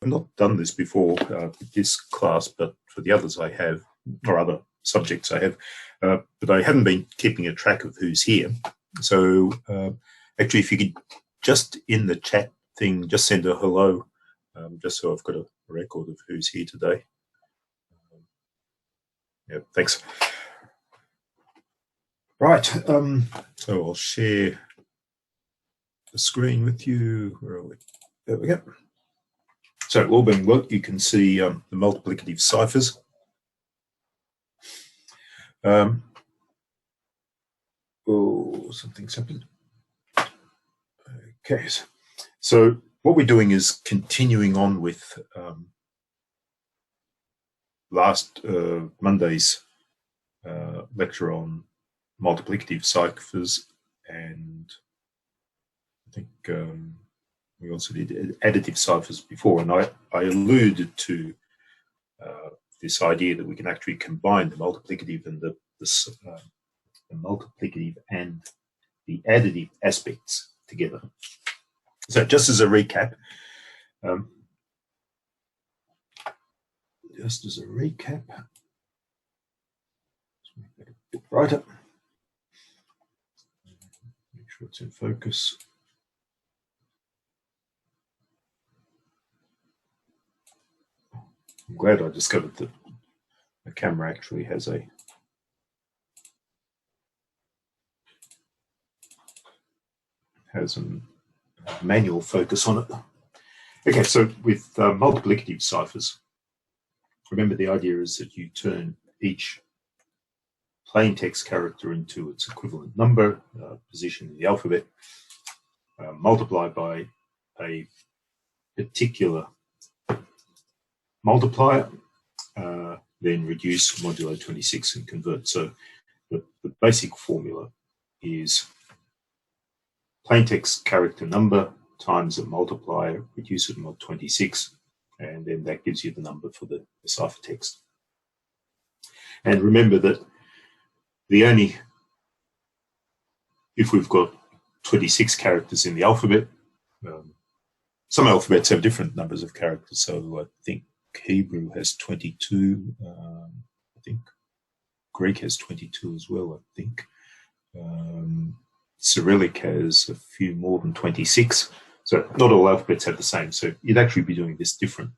not done this before this class, but for the others I have, or other subjects I have, but I haven't been keeping a track of who's here. So actually, if you could just in the chat thing, just send a hello, just so I've got a record of who's here today. Yeah, thanks. Right, so I'll share the screen with you. Where are we? There we go. So all being well, you can see the multiplicative ciphers. Oh, something's happened. Okay, so what we're doing is continuing on with last Monday's lecture on multiplicative ciphers, and I think we also did additive ciphers before, and I alluded to this idea that we can actually combine the multiplicative and the multiplicative and the additive aspects together. So just as a recap, let's make that a bit brighter. Make sure it's in focus. I'm glad I discovered that the camera actually has a manual focus on it. Okay, so with multiplicative ciphers, remember the idea is that you turn each plain text character into its equivalent number, position in the alphabet, multiplied by a particular multiplier, then reduce modulo 26 and convert. So the basic formula is plain text character number times a multiplier, reduce it mod 26, and then that gives you the number for the ciphertext. And remember that if we've got 26 characters in the alphabet, some alphabets have different numbers of characters. So I think Hebrew has 22. I think Greek has 22 as well, I think. Cyrillic has a few more than 26. So not all alphabets have the same. So you'd actually be doing this different.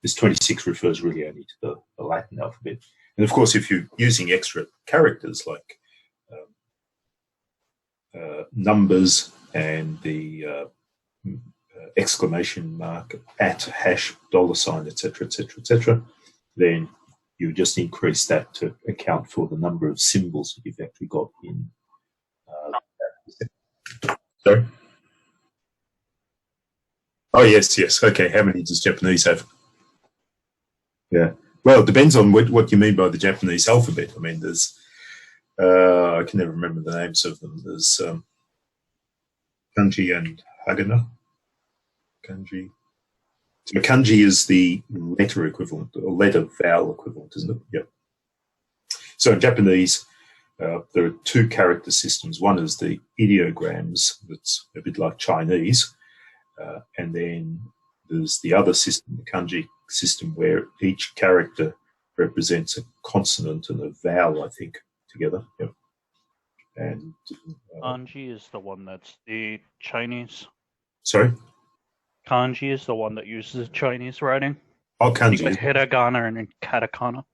This 26 refers really only to the Latin alphabet. And of course, if you're using extra characters like numbers and the exclamation mark, at, hash, $, etc., etc., etc., then you just increase that to account for the number of symbols that you've actually got in. Sorry? Oh, yes. Okay, how many does Japanese have? Yeah. Well, it depends on what you mean by the Japanese alphabet. I mean, there's, I can never remember the names of them. There's kanji and hagana. Kanji. So kanji is the letter equivalent, or letter vowel equivalent, isn't it? Yep. So in Japanese, there are two character systems. One is the ideograms, that's a bit like Chinese, and then there's the other system, the kanji system, where each character represents a consonant and a vowel, I think, together. Yep. And kanji is the one that's the Chinese. Sorry? Kanji is the one that uses Chinese writing. Oh, kanji. You got hiragana and katakana.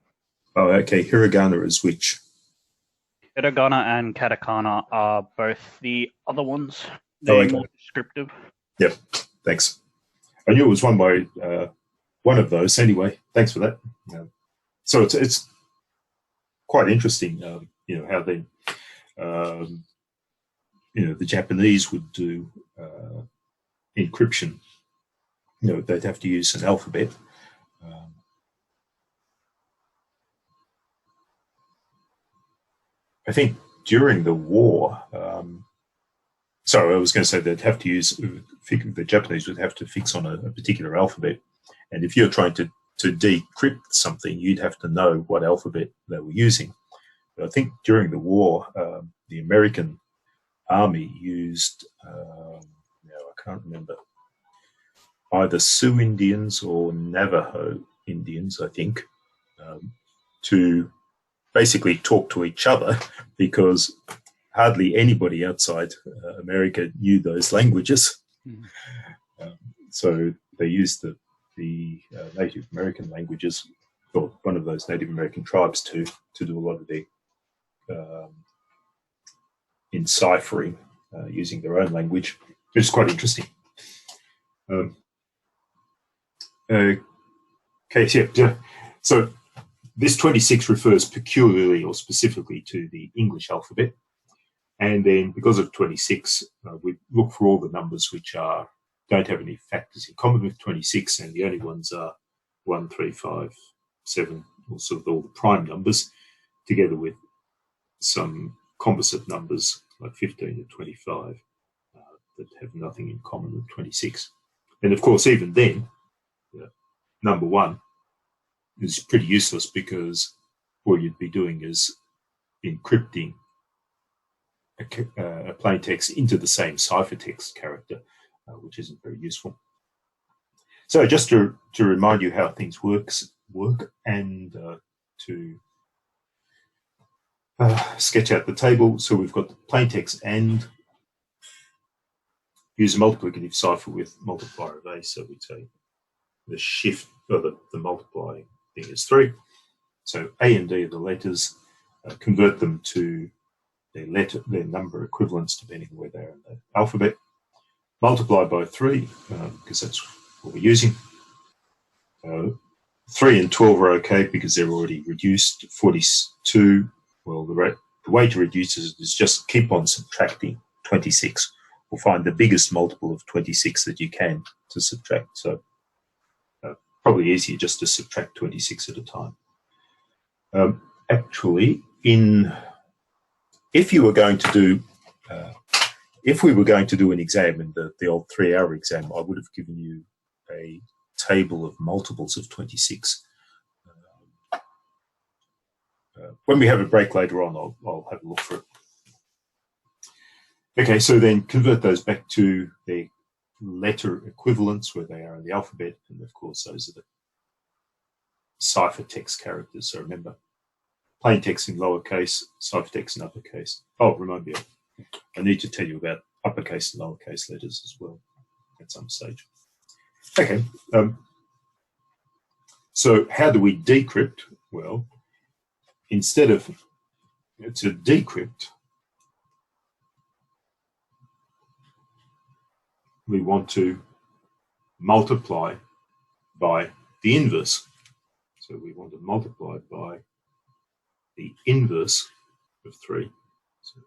Oh, okay. Hiragana is which? Hiragana and katakana are both the other ones. They're okay. More descriptive. Yep. Thanks. I knew it was one of those. Anyway, thanks for that. So it's quite interesting, how they, the Japanese would do encryption. They'd have to use an alphabet. I think during the war, I was going to say they'd have to use, the Japanese would have to fix on a particular alphabet. And if you're trying to decrypt something, you'd have to know what alphabet they were using. But I think during the war, the American Army used, I can't remember. either Sioux Indians or Navajo Indians, I think, to basically talk to each other, because hardly anybody outside America knew those languages. So they used the Native American languages, or one of those Native American tribes, to do a lot of their enciphering using their own language, which is quite interesting. Okay, yeah. So this 26 refers peculiarly or specifically to the English alphabet. And then because of 26, we look for all the numbers which don't have any factors in common with 26, and the only ones are 1, 3, 5, 7, or sort of all the prime numbers, together with some composite numbers like 15 and 25 that have nothing in common with 26. And of course, even then, number 1 is pretty useless, because all you'd be doing is encrypting a plain text into the same ciphertext character, which isn't very useful. So just to remind you how things work, and to sketch out the table. So we've got the plain text and use a multiplicative cipher with multiplier of A. So we'd say the shift, or the multiplying thing is 3. So A and D are the letters, convert them to their number equivalents depending on where they are in the alphabet. Multiply by 3, because that's what we're using. 3 and 12 are okay because they're already reduced. 42, well, the way to reduce it is just keep on subtracting 26, or find the biggest multiple of 26 that you can to subtract. So probably easier just to subtract 26 at a time. Actually, if we were going to do an exam, in the old 3-hour exam, I would have given you a table of multiples of 26. When we have a break later on, I'll have a look for it. Okay, so then convert those back to their letter equivalents where they are in the alphabet, and of course those are the ciphertext characters. So remember, plain text in lowercase, ciphertext in uppercase. Oh, remind me, I need to tell you about uppercase and lowercase letters as well at some stage. Okay, so how do we decrypt? Well, instead of to decrypt, we want to multiply by the inverse. So we want to multiply by the inverse of 3. So,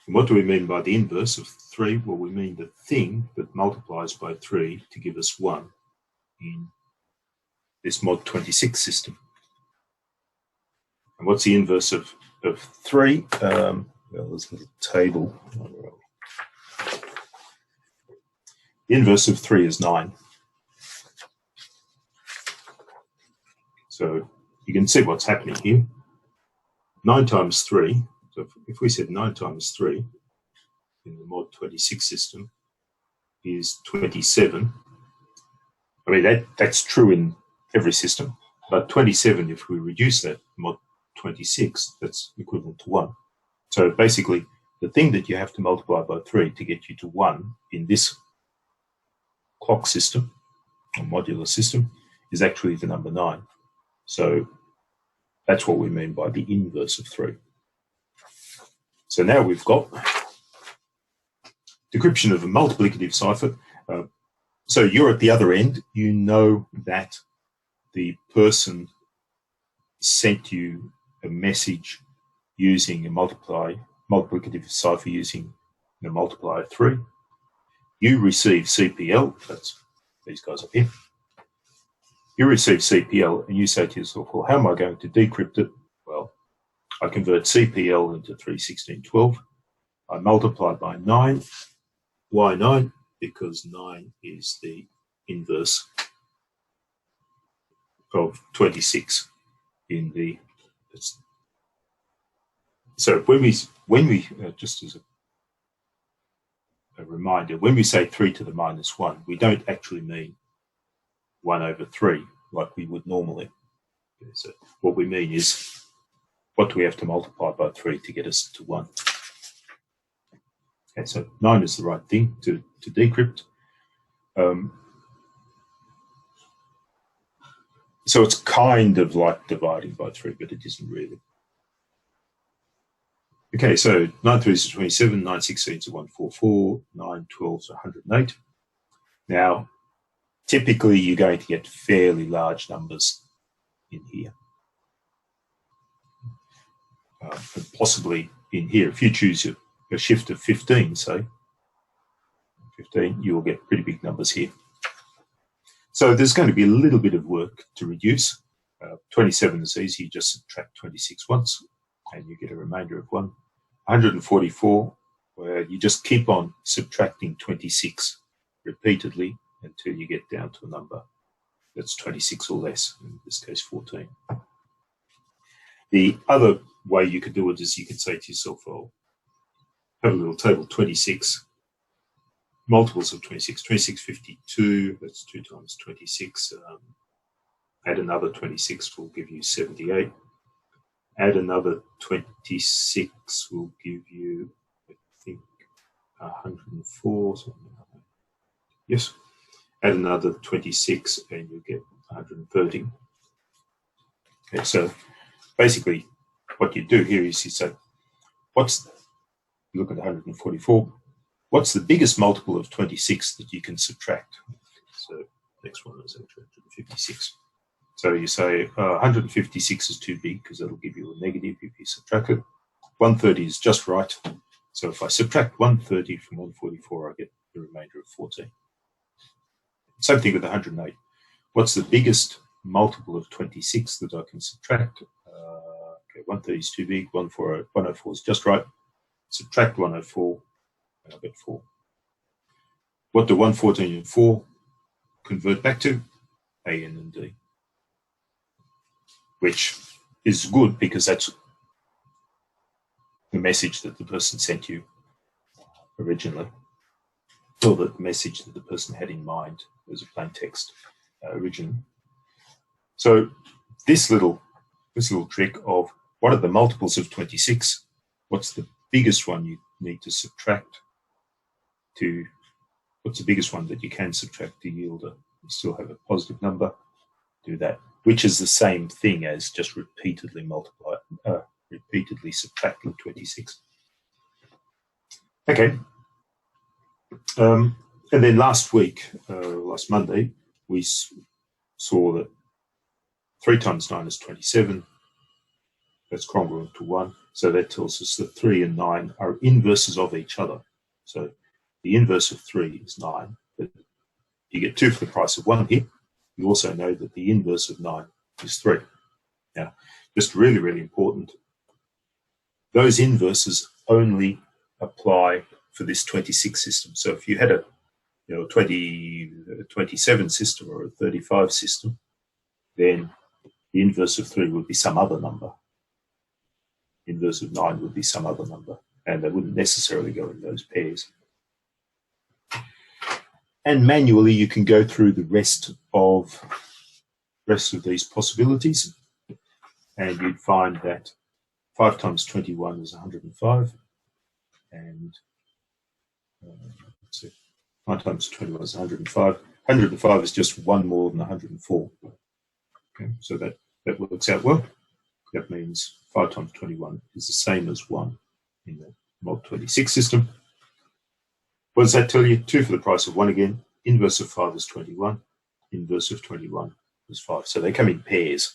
and what do we mean by the inverse of 3? Well, we mean the thing that multiplies by 3 to give us 1 in this mod 26 system. And what's the inverse of 3? Well, there's a little table. The inverse of 3 is 9. So you can see what's happening here. 9 times 3, so if we said 9 times 3 in the mod 26 system is 27. I mean, that's true in every system, but 27, if we reduce that mod 26, that's equivalent to 1. So basically, the thing that you have to multiply by 3 to get you to 1 in this clock system, or modular system, is actually the number 9. So that's what we mean by the inverse of 3. So now we've got decryption of a multiplicative cipher. So you're at the other end. You know that the person sent you a message using a multiplicative cipher using the multiplier 3. You receive CPL, that's these guys up here. You receive CPL and you say to yourself, well, how am I going to decrypt it? Well, I convert CPL into 31612. I multiply by 9. Why 9? Because 9 is the inverse of 26 in the. So when we just as a reminder, when we say 3 to the minus 1, we don't actually mean 1 over 3 like we would normally. Okay, so what we mean is, what do we have to multiply by 3 to get us to 1? Okay, so 9 is the right thing to decrypt. So it's kind of like dividing by 3, but it isn't really. Okay, so 9 3s are 27, 9 16s are 144, 9 12s are 108. Now, typically you're going to get fairly large numbers in here. And possibly in here, if you choose a shift of 15, say, 15, you will get pretty big numbers here. So there's going to be a little bit of work to reduce. 27 is easy, you just subtract 26 once, and you get a remainder of 1. 144, where you just keep on subtracting 26 repeatedly until you get down to a number that's 26 or less, in this case 14. The other way you could do it is you could say to yourself, oh, have a little table, 26, multiples of 26, 26, 52, that's 2 times 26. Add another 26 will give you 78. Add another 26 will give you, I think, 104, something like that. Yes. Add another 26 and you'll get 130. Okay, so basically what you do here is you say, look at 144, what's the biggest multiple of 26 that you can subtract? So next one is 156. So you say 156 is too big because that'll give you a negative if you subtract it. 130 is just right. So if I subtract 130 from 144, I get the remainder of 14. Same thing with 108. What's the biggest multiple of 26 that I can subtract? Okay, 130 is too big. 104 is just right. Subtract 104, and I get 4. What do 114 and 4 convert back to? A, N, and D. Which is good because that's the message that the person sent you originally, or the message that the person had in mind as a plain text originally. So this little trick of what are the multiples of 26? What's the biggest one you need to subtract to? What's the biggest one that you can subtract to yield you still have a positive number? Do that, which is the same thing as just repeatedly subtracting 26. Okay. And then last Monday, we saw that 3 times 9 is 27. That's congruent to 1. So that tells us that 3 and 9 are inverses of each other. So the inverse of 3 is 9. But you get 2 for the price of 1 here. You also know that the inverse of 9 is 3. Now, just really, really important, those inverses only apply for this 26 system. So if you had a 27 system or a 35 system, then the inverse of 3 would be some other number. Inverse of 9 would be some other number, and they wouldn't necessarily go in those pairs. And manually, you can go through the rest of these possibilities, and you'd find that 5 times 21 is 105, and 5 times 21 is 105. 105 is just 1 more than 104. Okay, so that works out well. That means 5 times 21 is the same as 1 in the Mod 26 system. What does that tell you? 2 for the price of 1 again. Inverse of 5 is 21. Inverse of 21 is 5. So they come in pairs.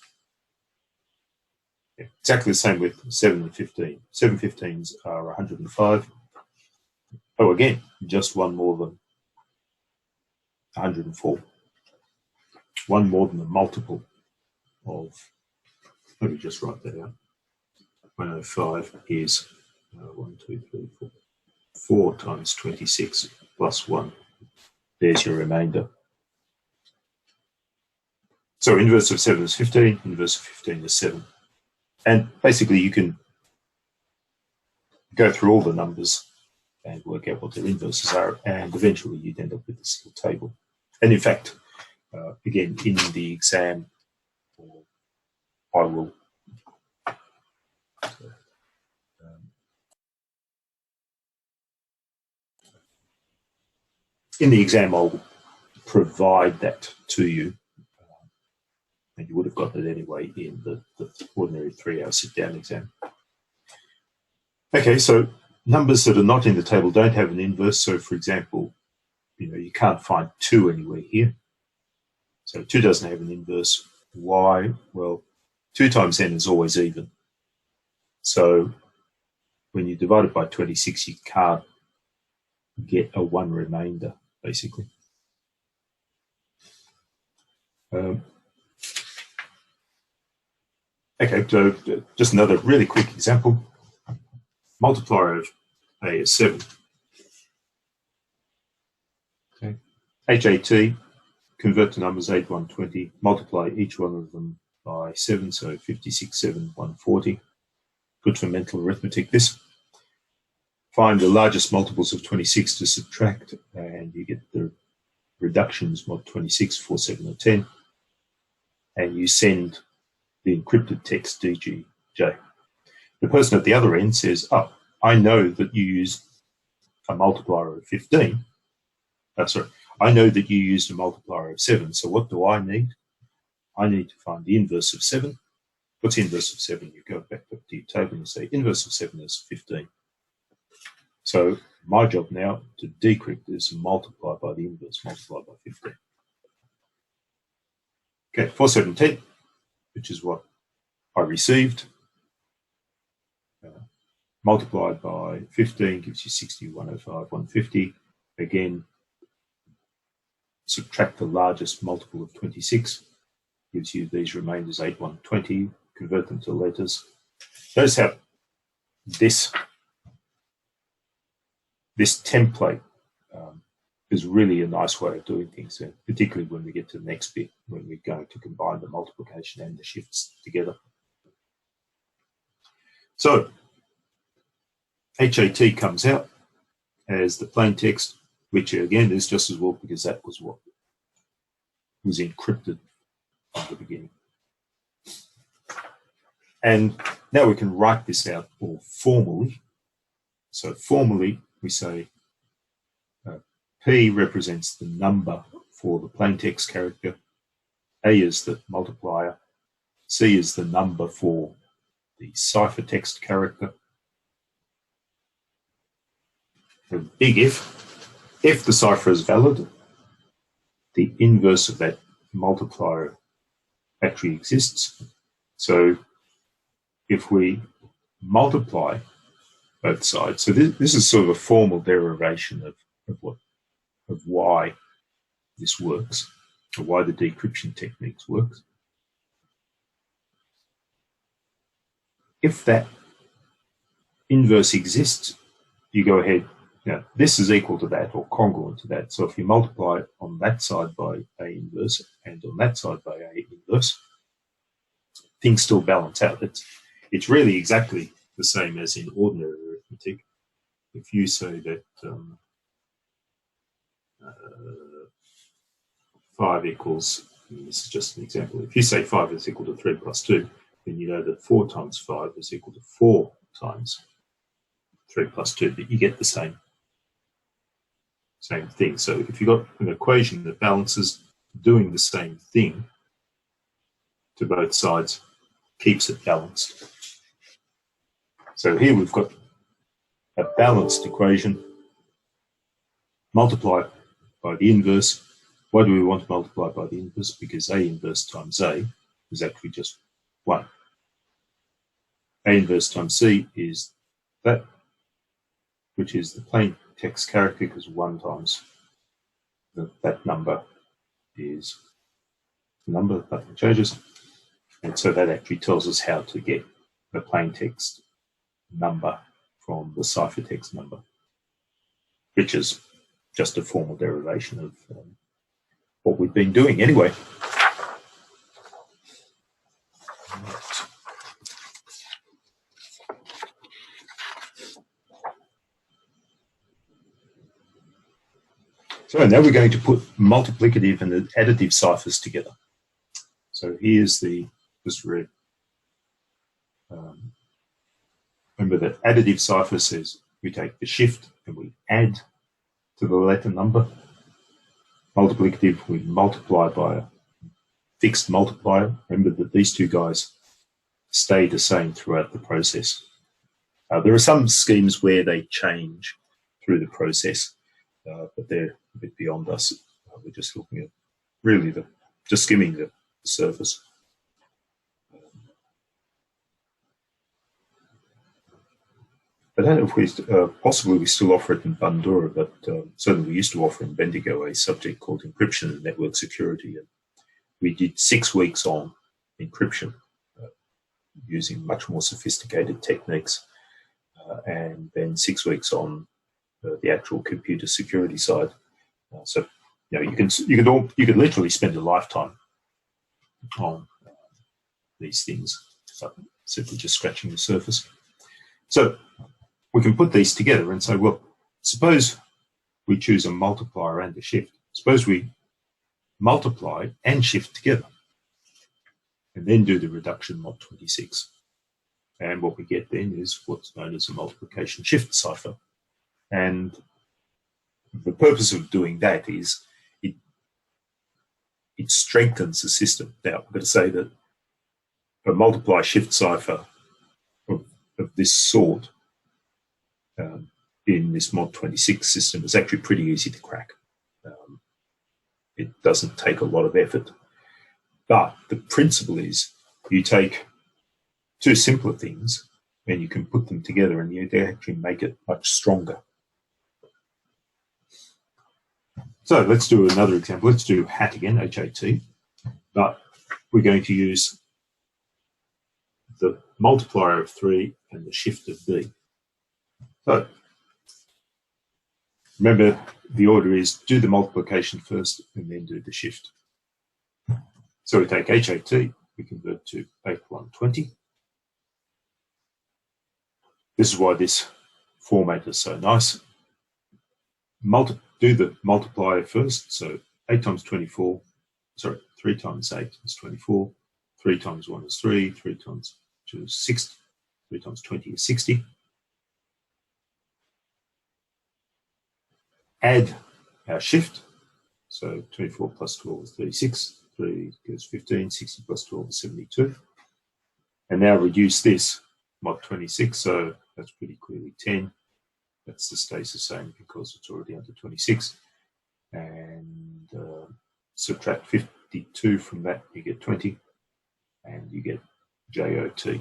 Yeah, exactly the same with 7 and 15. 7 15s are 105. Oh, again, just 1 more than 104. 1 more than the multiple of, let me just write that out. 105 is 1, 2, 3, 4. 4 times 26 plus 1. There's your remainder. So inverse of 7 is 15, inverse of 15 is 7. And basically you can go through all the numbers and work out what their inverses are, and eventually you'd end up with this little table. And in fact, again, in the exam, I will I'll provide that to you, and you would have got it anyway in the ordinary 3-hour sit-down exam. Okay, so numbers that are not in the table don't have an inverse. So, for example, you can't find 2 anywhere here. So 2 doesn't have an inverse. Why? Well, 2 times n is always even. So when you divide it by 26, you can't get a 1 remainder, basically. Okay, so just another really quick example. Multiplier of A is 7. Okay. HAT, convert to numbers 8, 120, multiply each one of them by 7, so 56, 7, 140. Good for mental arithmetic, this. Find the largest multiples of 26 to subtract, and you get the reductions mod 26, 4, 7, or 10. And you send the encrypted text DGJ. The person at the other end says, oh, I know that you used a multiplier of 15. Sorry, I know that you used a multiplier of 7. So what do I need? I need to find the inverse of 7. What's the inverse of 7? You go back up to your table and you say, inverse of 7 is 15. So my job now to decrypt is to multiply by the inverse, multiply by 15. Okay, 4, 7, 10, which is what I received. Multiplied by 15 gives you 60, 105, 150. Again, subtract the largest multiple of 26, gives you these remainders 8, 120, convert them to letters. Notice how this template is really a nice way of doing things, particularly when we get to the next bit, when we're going to combine the multiplication and the shifts together. So HAT comes out as the plain text, which again is just as well because that was what was encrypted from the beginning. And now we can write this out more formally. So formally, we say P represents the number for the plain text character, A is the multiplier, C is the number for the ciphertext character. A big if the cipher is valid, the inverse of that multiplier actually exists. So if we multiply both sides, so this is sort of a formal derivation of why this works, or why the decryption techniques works. If that inverse exists, you go ahead, this is equal to that or congruent to that. So if you multiply it on that side by A inverse and on that side by A inverse, things still balance out. It's really exactly the same as in ordinary arithmetic. If you say that 5 equals, this is just an example, if you say 5 is equal to 3 plus 2, then you know that 4 times 5 is equal to 4 times 3 plus 2, but you get the same thing. So if you've got an equation that balances, doing the same thing to both sides keeps it balanced. So here we've got a balanced equation, multiply by the inverse. Why do we want to multiply by the inverse? Because A inverse times A is actually just 1. A inverse times C is that, which is the plain text character, because 1 times that number is the number, nothing changes. And so that actually tells us how to get the plain text number from the ciphertext number, which is just a formal derivation of what we've been doing anyway. So now we're going to put multiplicative and additive ciphers together. So here's the, just read. Remember that additive cipher says we take the shift and we add to the letter number. Multiplicative, we multiply by a fixed multiplier. Remember that these two guys stay the same throughout the process. There are some schemes where they change through the process, but they're a bit beyond us. We're just looking at really just skimming the surface. I don't know if we possibly we still offer it in Bandura, but certainly we used to offer in Bendigo a subject called encryption and network security. And we did 6 weeks on encryption using much more sophisticated techniques, and then 6 weeks on the actual computer security side. So you know, you could literally spend a lifetime on these things, simply just scratching the surface. So we can put these together and say, well, suppose we choose a multiplier and a shift. Suppose we multiply and shift together, and then do the reduction mod 26. And what we get then is what's known as a multiplication shift cipher. And the purpose of doing that is it strengthens the system. Now, I'm going to say that a multiply shift cipher of this sort in this mod 26 system is actually pretty easy to crack. It doesn't take a lot of effort. But the principle is you take two simpler things and you can put them together and you actually make it much stronger. So let's do another example. Let's do HAT again, H-A-T. But we're going to use the multiplier of 3 and the shift of B. So remember, the order is do the multiplication first and then do the shift. So we take H-A-T, we convert to MAT1MIT. This is why this format is so nice. Do the multiplier first, so 8 times 24, sorry, 3 times 8 is 24, 3 times 1 is 3, 3 times 2 is 6, 3 times 20 is 60. Add our shift, so 24 plus 12 is 36, 3 gives 15, 60 plus 12 is 72. And now reduce this, mod 26, so that's pretty clearly 10. That stays the same because it's already under 26. And subtract 52 from that, you get 20, and you get JOT.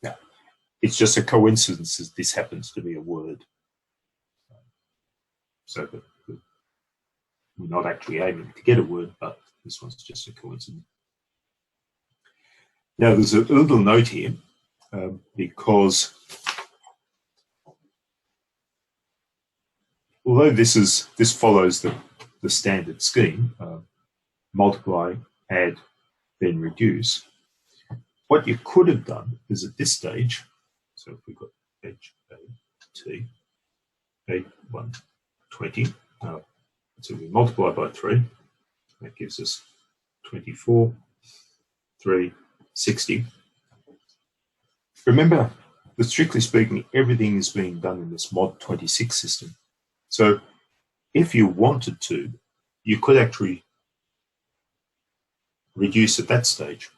Now, it's just a coincidence that this happens to be a word. So that we're not actually aiming to get a word, but this one's just a coincidence. Now, there's a little note here because although this follows the standard scheme, multiply, add, then reduce, what you could have done is at this stage, so if we've got H-A-T, 8,120, so we multiply by 3, that gives us 24, 3, 60. Remember that strictly speaking, everything is being done in this mod 26 system. So if you wanted to, you could actually reduce at that stage.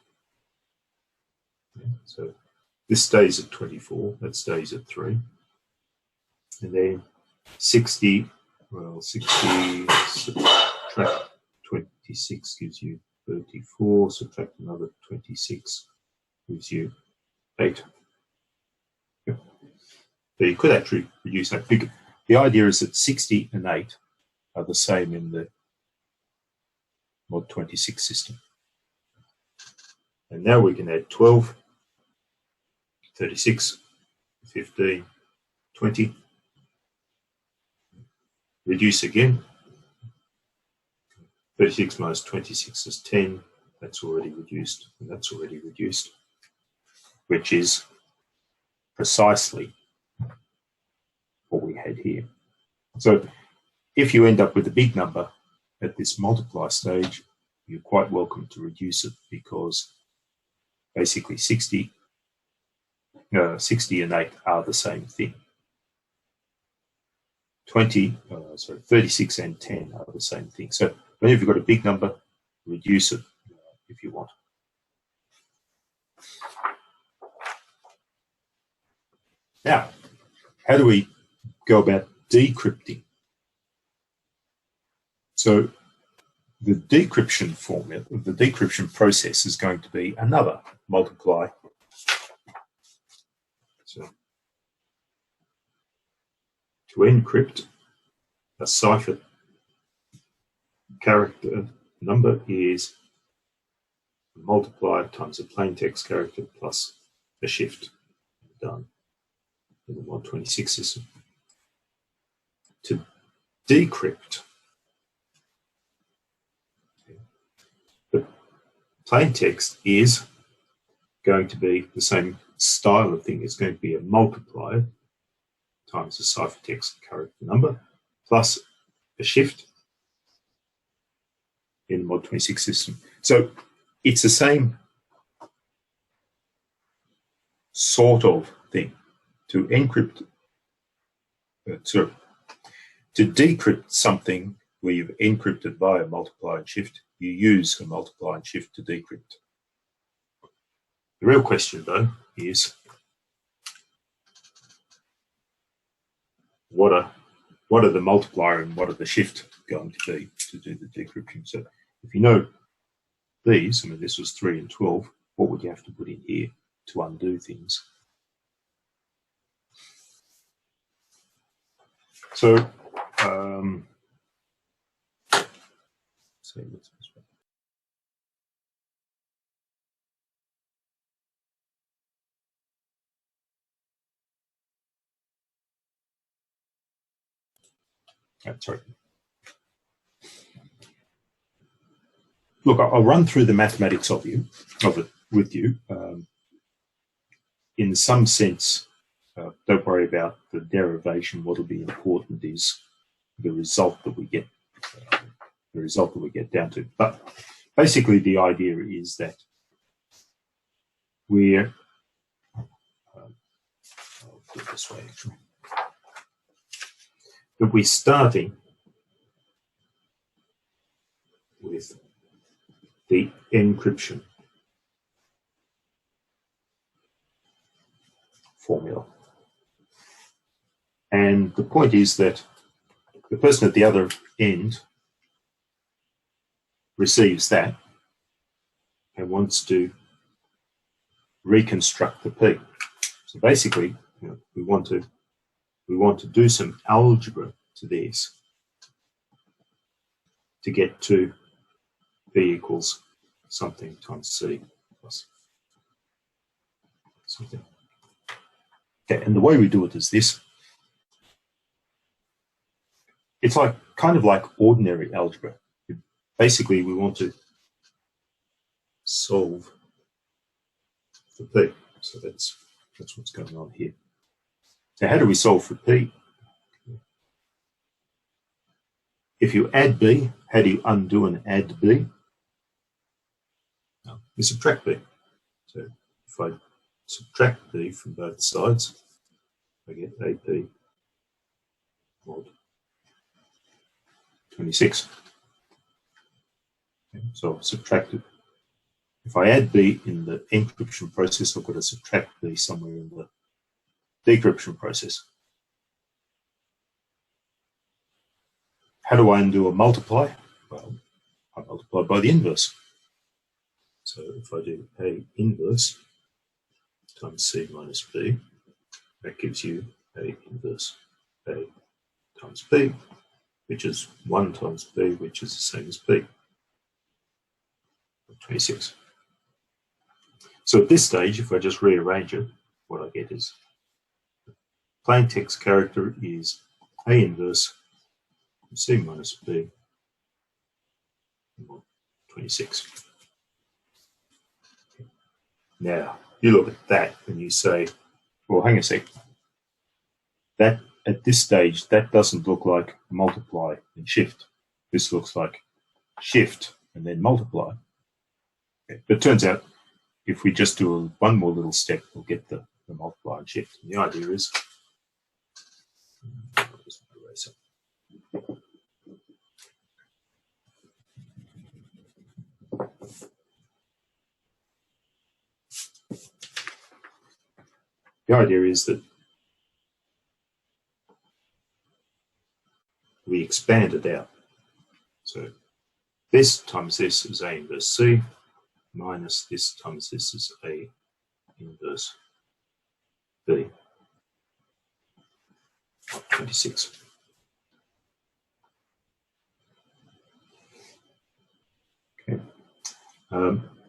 So this stays at 24, that stays at 3. And then 60, well, 60 subtract 26 gives you 34, subtract another 26 gives you 8. So you could actually reduce that. The idea is that 60 and 8 are the same in the mod 26 system. And now we can add 12, 36, 15, 20. Reduce again. 36 minus 26 is 10. That's already reduced, and that's already reduced, which is precisely what we had here. So if you end up with a big number at this multiply stage, you're quite welcome to reduce it, because basically 60 and 8 are the same thing. 36 and 10 are the same thing. So whenever you've got a big number, reduce it if you want. Now, how do we go about decrypting? So the decryption formula, the decryption process is going to be another multiply. So to encrypt a cipher character number is a multiplier times a plain text character plus a shift, done in the MAT1MIT system. To decrypt the plain text is going to be the same style of thing. It's going to be a multiplier times the ciphertext character number plus a shift in the MAT1MIT system. So it's the same sort of thing. To encrypt, to decrypt something where you've encrypted via multiply and shift, you use a multiply and shift to decrypt. The real question, though, is what are the multiplier and what are the shift going to be to do the decryption? So if you know these, I mean, this was 3 and 12, what would you have to put in here to undo things? So, sorry. Look, I'll run through the mathematics of it with you. In some sense, don't worry about the derivation. What'll be important is the result that we get. Down to. But basically, the idea is that we're I'll put it this way, actually, that we're starting with the encryption formula. And the point is that the person at the other end receives that and wants to reconstruct the P. So basically, we want to do some algebra to this to get to P equals something times C plus something. Okay, and the way we do it is this. It's kind of like ordinary algebra. Basically, we want to solve for P. So that's what's going on here. So how do we solve for P? If you add B, how do you undo and add B? No, you subtract B. So if I subtract B from both sides, I get AP mod 26. Okay, so I've subtracted. If I add B in the encryption process, I've got to subtract B somewhere in the decryption process. How do I undo a multiply? Well, I multiply by the inverse. So if I do A inverse times C minus B, that gives you A inverse A times B, which is 1 times B, which is the same as B, 26. So at this stage, if I just rearrange it, what I get is plain text character is A inverse C minus B, 26. Now, you look at that and you say, well, hang on a sec. That at this stage, that doesn't look like multiply and shift. This looks like shift and then multiply. Okay. But it turns out if we just do one more little step, we'll get the multiply and shift. And the idea is, that we expand it out. So this times this is A inverse C, minus this times this is A inverse B, 26. Okay.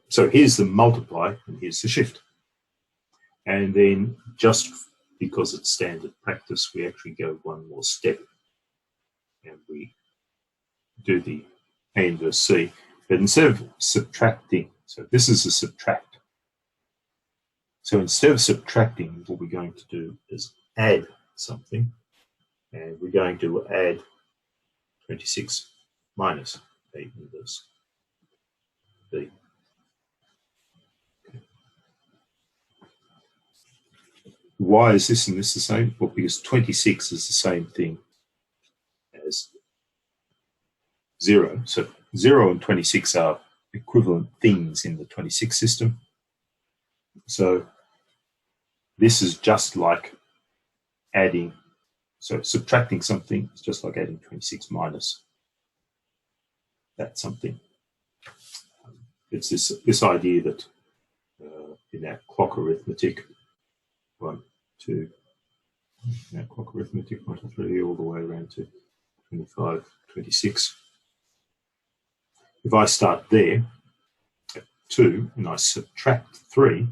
So here's the multiply and here's the shift. And then just because it's standard practice, we actually go one more step and we do the A inverse C. But instead of subtracting, so this is a subtract. So instead of subtracting, what we're going to do is add something. And we're going to add 26 minus A inverse B. Okay. Why is this and this the same? Well, because 26 is the same thing as 0. So 0 and 26 are equivalent things in the 26 system. So this is just like adding, so subtracting something is just like adding 26 minus that something. It's this idea that in our clock arithmetic, 1, 2, our clock arithmetic, 1 to 3, all the way around to 25, 26. If I start there at 2 and I subtract 3,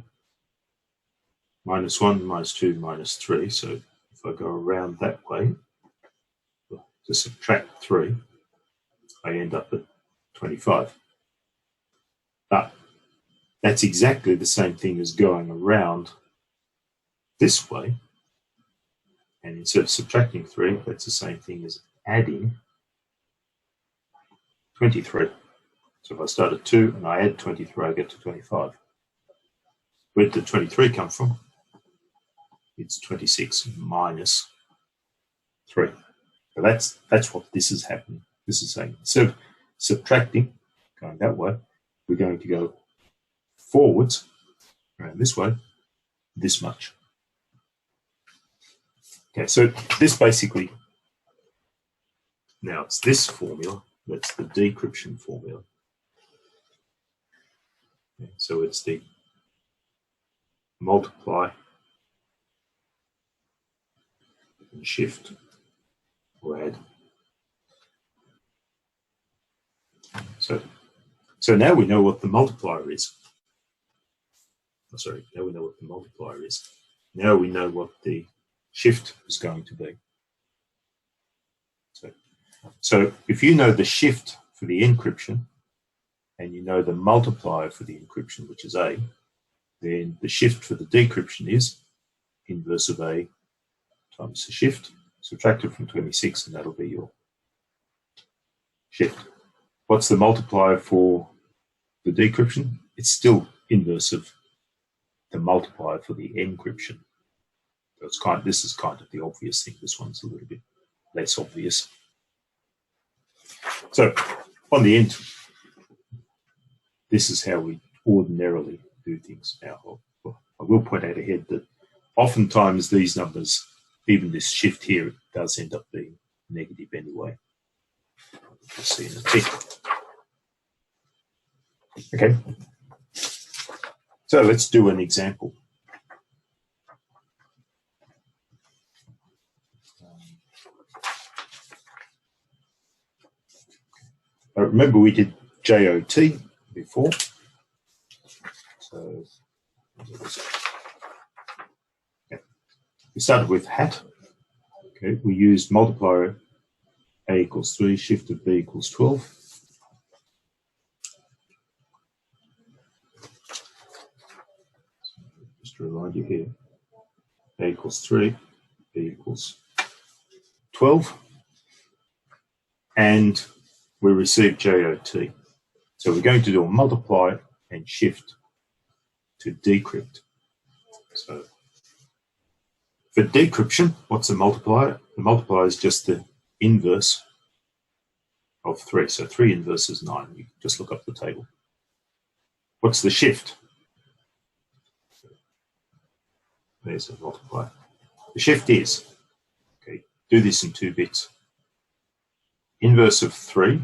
minus 1, minus 2, minus 3, so if I go around that way to subtract 3, I end up at 25. But that's exactly the same thing as going around this way. And instead of subtracting 3, that's the same thing as adding 23. So if I start at 2 and I add 23, I get to 25. Where did 23 come from? It's 26 minus 3. So that's what this is happening. This is saying, instead of subtracting, going that way, we're going to go forwards around this way, this much. Okay, so this basically, now it's this formula, that's the decryption formula. Okay, so it's the multiply and shift or add. So now we know what the multiplier is. Oh, sorry, now we know what the multiplier is. Now we know what the shift is going to be. So if you know the shift for the encryption and you know the multiplier for the encryption, which is A, then the shift for the decryption is inverse of A times the shift, subtracted from 26, and that'll be your shift. What's the multiplier for the decryption? It's still inverse of the multiplier for the encryption. So it's this is kind of the obvious thing. This one's a little bit less obvious. So on the end, this is how we ordinarily do things. Now, I will point out ahead that oftentimes these numbers, even this shift here, does end up being negative anyway. We'll see in a tick. Okay. So let's do an example. Remember we did JOT before. So we started with hat. Okay, we used multiplier A equals 3, shift of B equals 12. Just to remind you here, A equals 3, B equals 12, and we receive JOT. So we're going to do a multiply and shift to decrypt. So for decryption, what's a multiplier? The multiplier is just the inverse of 3. So 3 inverse is 9. You can just look up the table. What's the shift? There's a multiplier. The shift is, okay, do this in 2 bits. Inverse of 3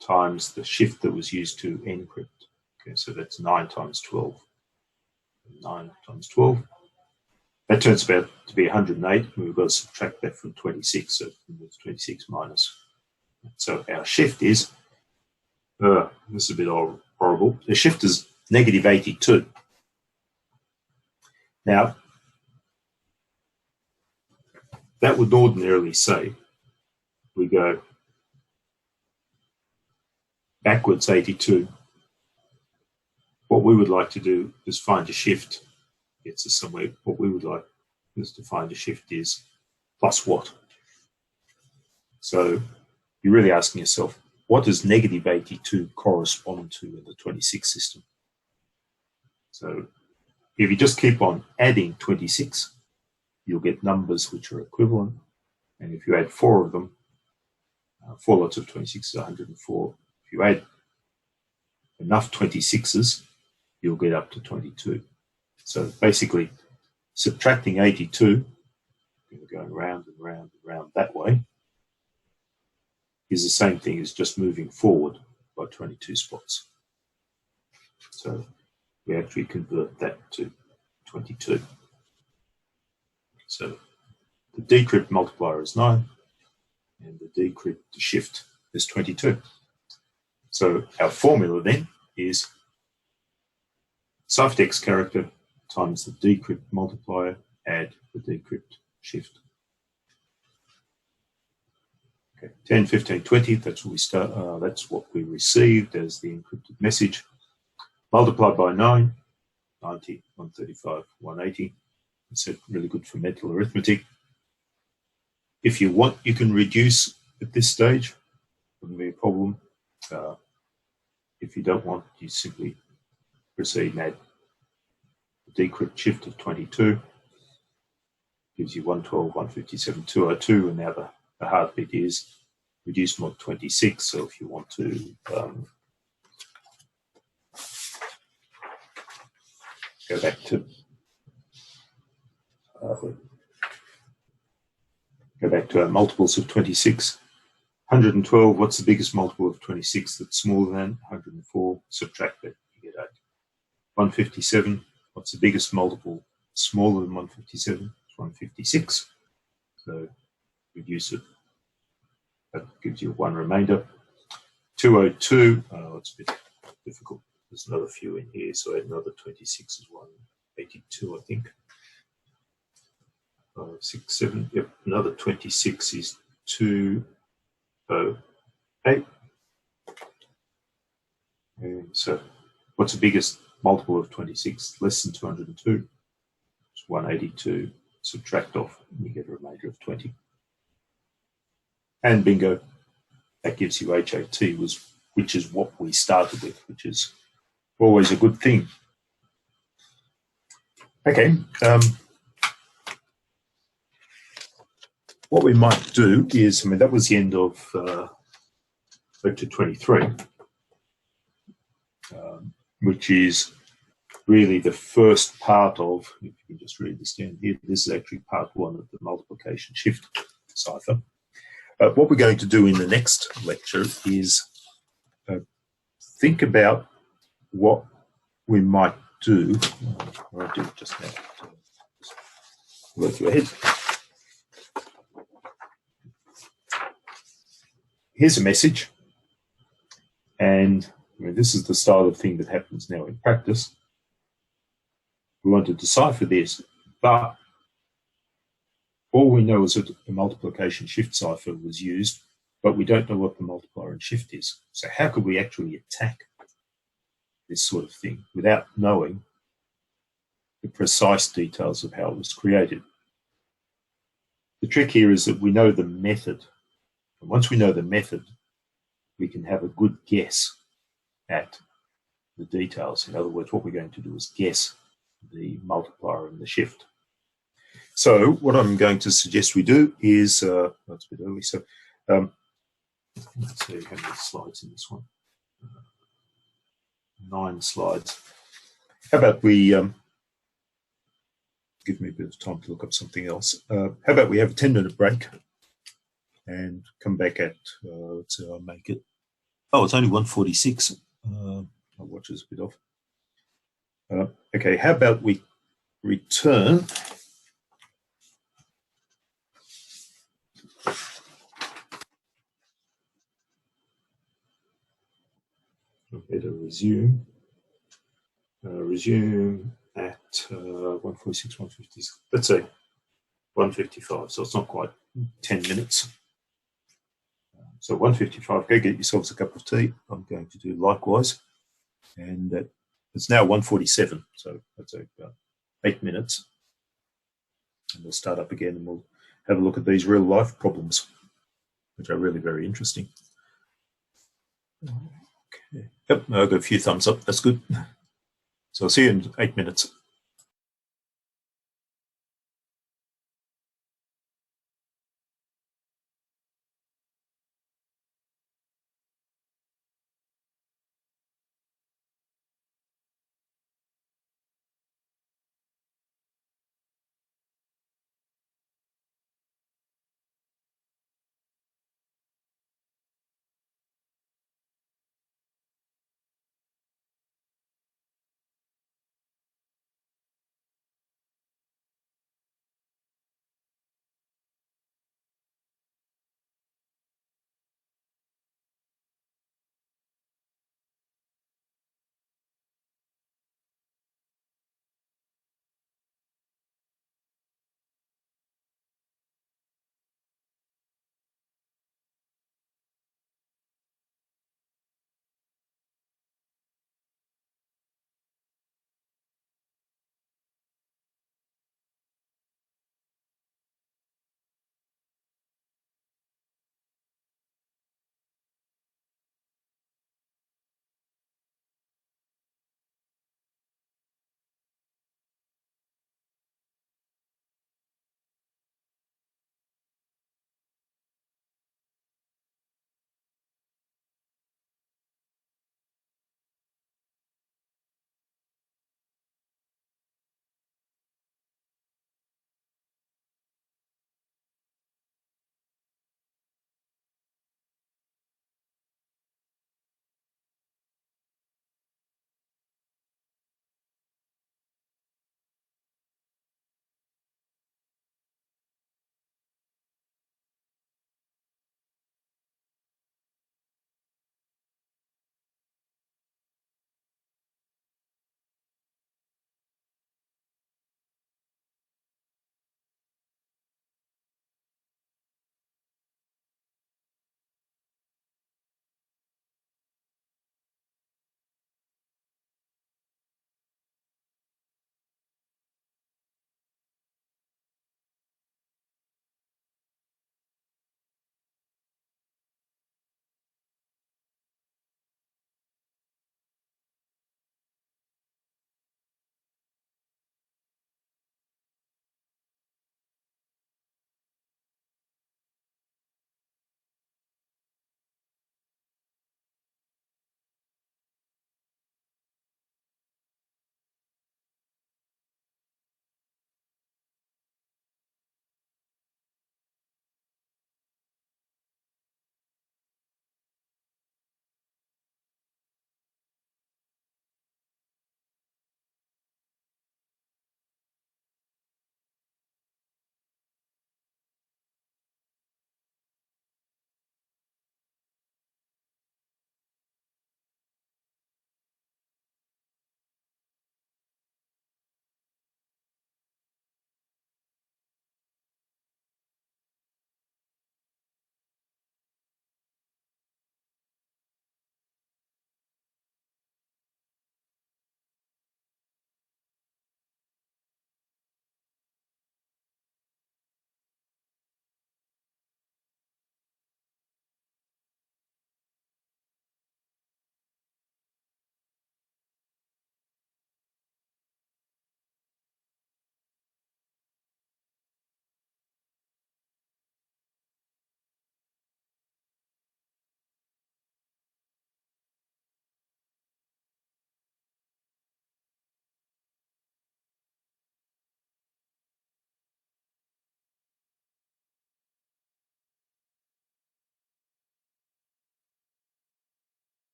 times the shift that was used to encrypt. Okay, so that's 9 times 12. 9 times 12. That turns out to be 108, and we've got to subtract that from 26, so it's 26 minus. So our shift is, this is a bit horrible, the shift is negative 82. Now, that would ordinarily say we go backwards 82. What we would like to do is find a shift. Gets us somewhere. What we would like is to find a shift is plus what? So you're really asking yourself, what does negative 82 correspond to in the 26 system? So if you just keep on adding 26, you'll get numbers which are equivalent. And if you add 4 of them, 4 lots of 26 is 104. If you add enough 26s, you'll get up to 22. So basically, subtracting 82, going round and round and round that way, is the same thing as just moving forward by 22 spots. So we actually convert that to 22. So the decrypt multiplier is 9, and the decrypt shift is 22. So our formula then is ciphertext character times the decrypt multiplier, add the decrypt shift. Okay, 10, 15, 20, that's what we start. That's what we received as the encrypted message. Multiplied by 9, 90, 135, 180. It's really good for mental arithmetic. If you want, you can reduce at this stage. Wouldn't be a problem. If you don't want, you simply proceed and add the decrypt shift of 22. Gives you 112, 157, 202, and now the hard bit is reduce mod 26. So if you want to go back to our multiples of 26. 112, what's the biggest multiple of 26 that's smaller than 104? Subtract that, you get 8. 157, what's the biggest multiple smaller than 157? It's 156. So reduce it. That gives you 1 remainder. 202, it's a bit difficult. There's another few in here, so add another 26 is 182, I think. 6, 7, yep, another 26 is 208. And so what's the biggest multiple of 26? Less than 202. It's 182. Subtract off, and you get a remainder of 20. And bingo, that gives you HAT, which is what we started with, which is always a good thing. Okay. What we might do is, that was the end of lecture 23, which is really the first part of, if you can just read this down here, this is actually part 1 of the multiplication shift cipher. What we're going to do in the next lecture is think about what we might do. I'll do it just now. Work your head. Here's a message, and this is the style of thing that happens now in practice. We want to decipher this, but all we know is that the multiplication shift cipher was used, but we don't know what the multiplier and shift is. So how could we actually attack this sort of thing without knowing the precise details of how it was created? The trick here is that we know the method. And once we know the method, we can have a good guess at the details. In other words, what we're going to do is guess the multiplier and the shift. So what I'm going to suggest we do is, that's a bit early, so let's see how many slides in this one. 9 slides. How about we give me a bit of time to look up something else. How about we have a 10-minute break and come back at, let's see, I'll make it. Oh, it's only 1:46. My watch is a bit off. Okay, how about we return. Okay, to resume. Resume at 1:46, 1:50. Let's say 1:55. So it's not quite 10 minutes. So 1:55. Go get yourselves a cup of tea. I'm going to do likewise, and it's now 1:47. So that's about 8 minutes, and we'll start up again, and we'll have a look at these real life problems, which are really very interesting. Okay. Yep, I've got a few thumbs up. That's good. So I'll see you in 8 minutes.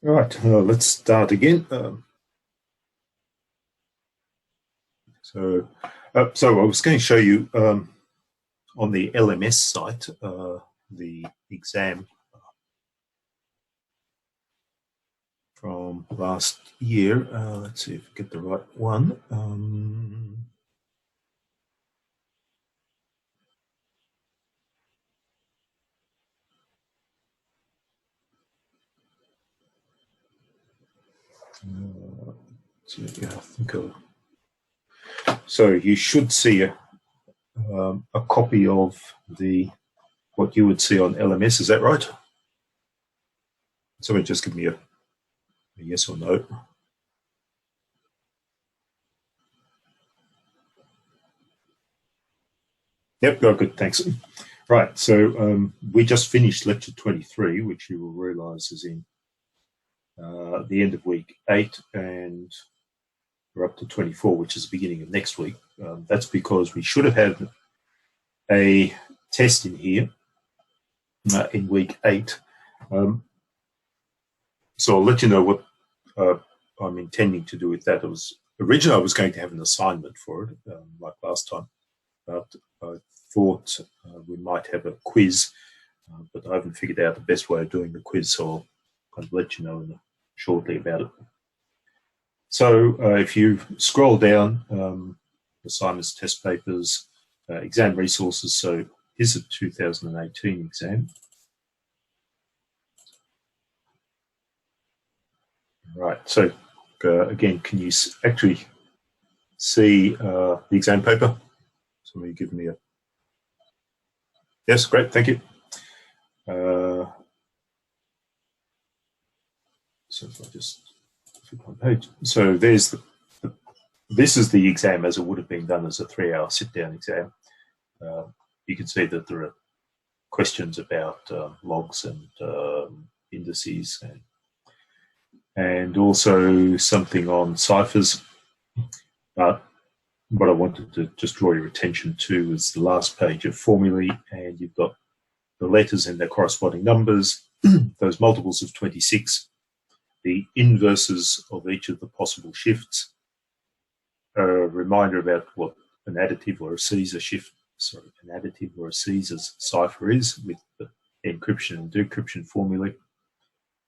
All right, let's start again. So I was going to show you on the LMS site the exam from last year. Let's see if we get the right one. So, yeah, I think so you should see a copy of what you would see on LMS. Is that right? Someone just give me a yes or no. Yep, oh, good, thanks. Right, so we just finished lecture 23, which you will realise is in the end of week 8, and we're up to 24, which is the beginning of next week. That's because we should have had a test in here in week 8. So I'll let you know what I'm intending to do with that. Originally I was going to have an assignment for it, like last time, but I thought we might have a quiz, but I haven't figured out the best way of doing the quiz, so I'll kind of let you know shortly about it. So if you scroll down, assignments, test papers, exam resources, so here's a 2018 exam. Right, so again, can you actually see the exam paper? Somebody give me a... Yes, great, thank you. So if I just flip one page. So there's this is the exam as it would have been done as a 3-hour sit-down exam. You can see that there are questions about logs and indices and also something on ciphers. But what I wanted to just draw your attention to is the last page of formulae, and you've got the letters and their corresponding numbers, those multiples of 26, the inverses of each of the possible shifts, a reminder about what an additive or a Caesar shift, an additive or a Caesar's cipher is with the encryption and decryption formulae,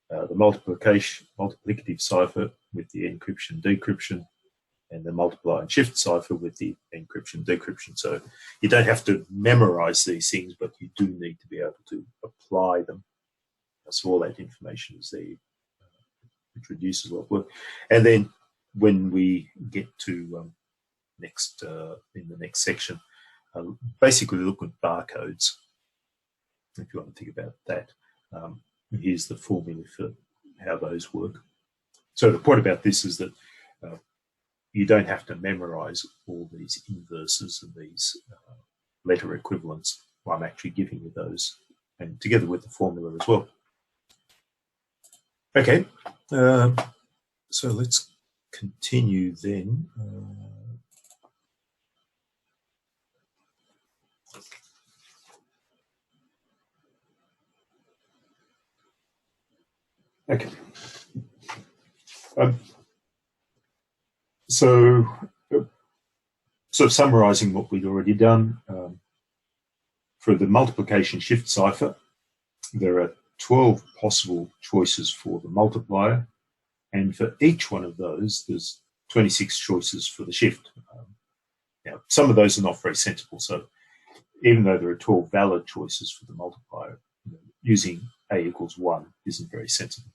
the multiplicative cipher with the encryption decryption, and the multiply and shift cipher with the encryption decryption. So you don't have to memorize these things, but you do need to be able to apply them. So all that information is there, which reduces a lot of work. And then when we get to in the next section, basically look at barcodes. If you want to think about that, here's the formula for how those work. So the point about this is that you don't have to memorize all these inverses and these letter equivalents. I'm actually giving you those, and together with the formula as well. Okay, so let's continue then. Okay. So summarizing what we'd already done, for the multiplication shift cipher, there are 12 possible choices for the multiplier, and for each one of those, there's 26 choices for the shift. Now, some of those are not very sensible, so even though there are 12 valid choices for the multiplier, using A equals 1 isn't very sensible,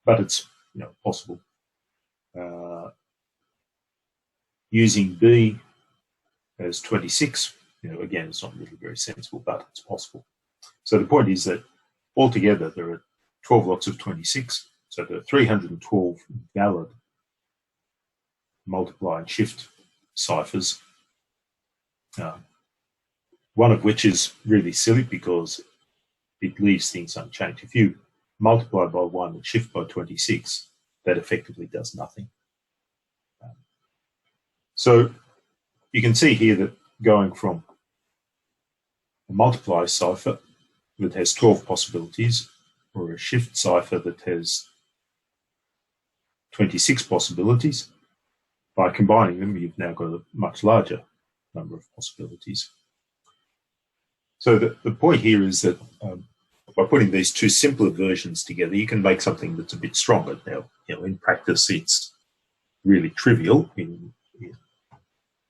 but it's possible. Using B as 26, again, it's not really very sensible, but it's possible. So the point is that altogether there are 12 lots of 26, so there are 312 valid multiply and shift ciphers, one of which is really silly because it leaves things unchanged. If you multiply by 1 and shift by 26, that effectively does nothing. So you can see here that going from a multiply cipher that has 12 possibilities, or a shift cipher that has 26 possibilities. By combining them, you've now got a much larger number of possibilities. So the point here is that by putting these two simpler versions together, you can make something that's a bit stronger. Now, in practice, it's really trivial in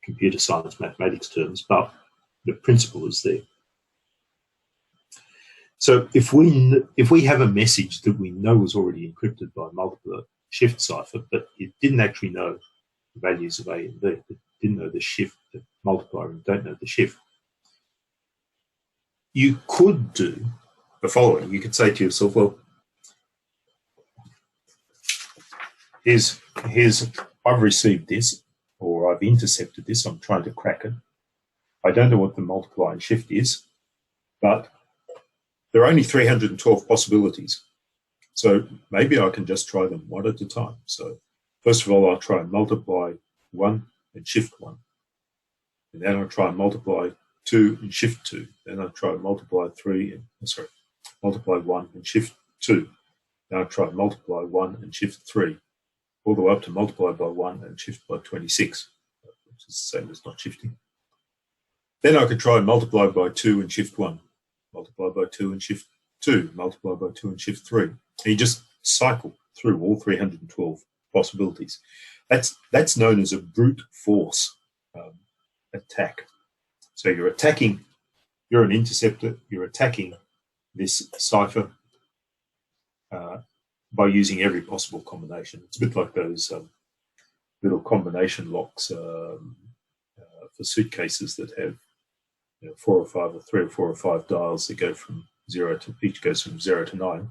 computer science, mathematics terms, but the principle is there. So if we have a message that we know was already encrypted by multiple shift cipher, but it didn't actually know the values of A and B, it didn't know the shift, the multiplier, and don't know the shift, you could do the following. You could say to yourself, well, here's I've received this, or I've intercepted this, I'm trying to crack it. I don't know what the multiply and shift is, but there are only 312 possibilities. So maybe I can just try them one at a time. So first of all, I'll try and multiply 1 and shift 1. And then I'll try and multiply 2 and shift 2. Then I'll try and multiply 1 and shift 2. Then I'll try and multiply 1 and shift 3. All the way up to multiply by 1 and shift by 26, which is the same as not shifting. Then I could try and multiply by 2 and shift 1, multiply by 2 and shift 2, multiply by 2 and shift 3. And you just cycle through all 312 possibilities. That's known as a brute force attack. So you're an interceptor, you're attacking this cipher by using every possible combination. It's a bit like those little combination locks for suitcases that have 4 or 5 or 3 or 4 or 5 dials that go from each goes from 0 to 9.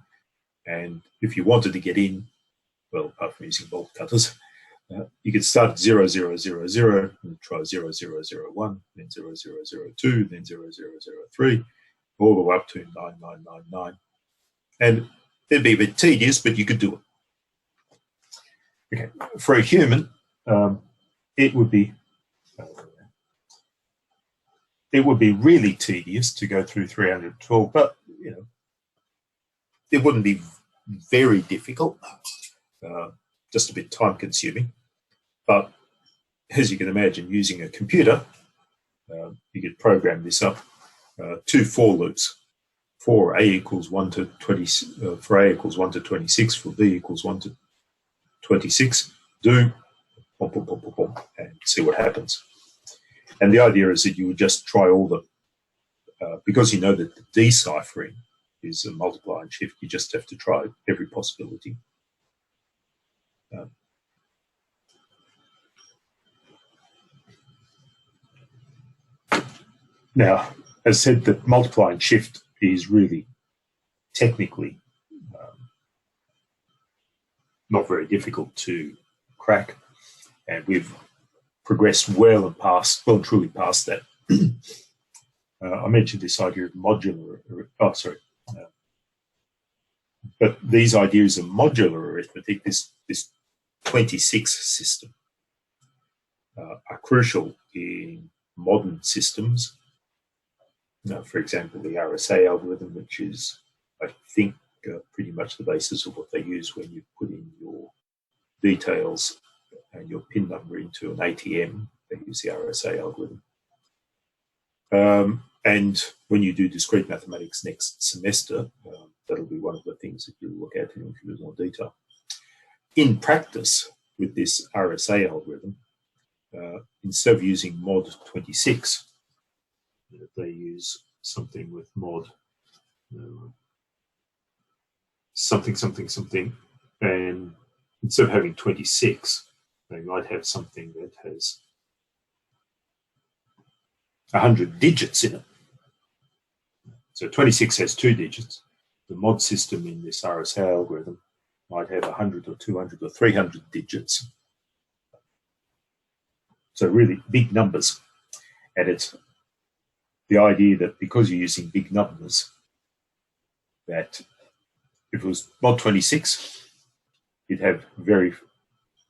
And if you wanted to get in, well, apart from using bolt cutters, you could start at 0, 0, 0, 0, and try 0, 0, 0, 1, then 0, 0, 0, 2, then 0, 0, 0, 3, all the way up to 9, 9, 9, 9. And it'd be a bit tedious, but you could do it. Okay, for a human, it would be really tedious to go through 312, but it wouldn't be very difficult, just a bit time consuming. But as you can imagine, using a computer, you could program this up to for loops. For A equals 1 to 20, for A equals 1 to 26, for B equals 1 to 26, do pom, pom, pom, pom, pom, and see what happens. And the idea is that you would just try all the, because you know that the deciphering is a multiply and shift, you just have to try every possibility. Now, as said, the multiply and shift is really technically not very difficult to crack, and we've progressed well and truly past that. I mentioned this idea of modular. But these ideas of modular arithmetic, this 26 system, are crucial in modern systems. For example, the RSA algorithm, which is, I think, pretty much the basis of what they use when you put in your details and your PIN number into an ATM. They use the RSA algorithm. And when you do discrete mathematics next semester, that'll be one of the things that you'll look at in a little more detail. In practice, with this RSA algorithm, instead of using mod 26, they use something with mod something, something, something, and instead of having 26, they might have something that has 100 digits in it. So 26 has 2 digits. The mod system in this RSA algorithm might have 100 or 200 or 300 digits. So really big numbers. And it's the idea that because you're using big numbers, that if it was mod 26, you'd have a very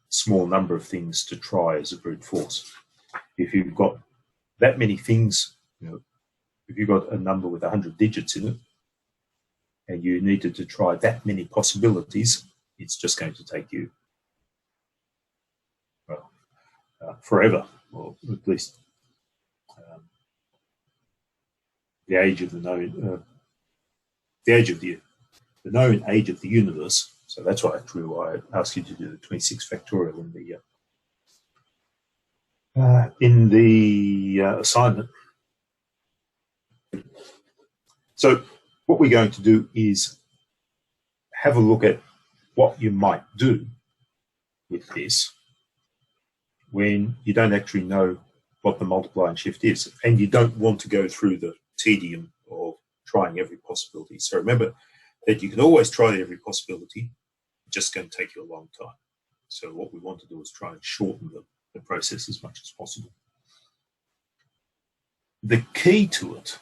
small number of things to try as a brute force. If you've got that many things, if you've got a number with 100 digits in it, and you needed to try that many possibilities, it's just going to take you forever, or at least the age of the known, the age of the known age of the universe. So that's why I asked you to do the 26 factorial in the assignment. So what we're going to do is have a look at what you might do with this when you don't actually know what the multiply and shift is, and you don't want to go through the tedium of trying every possibility. So remember that you can always try every possibility, it's just going to take you a long time. So what we want to do is try and shorten the process as much as possible. The key to it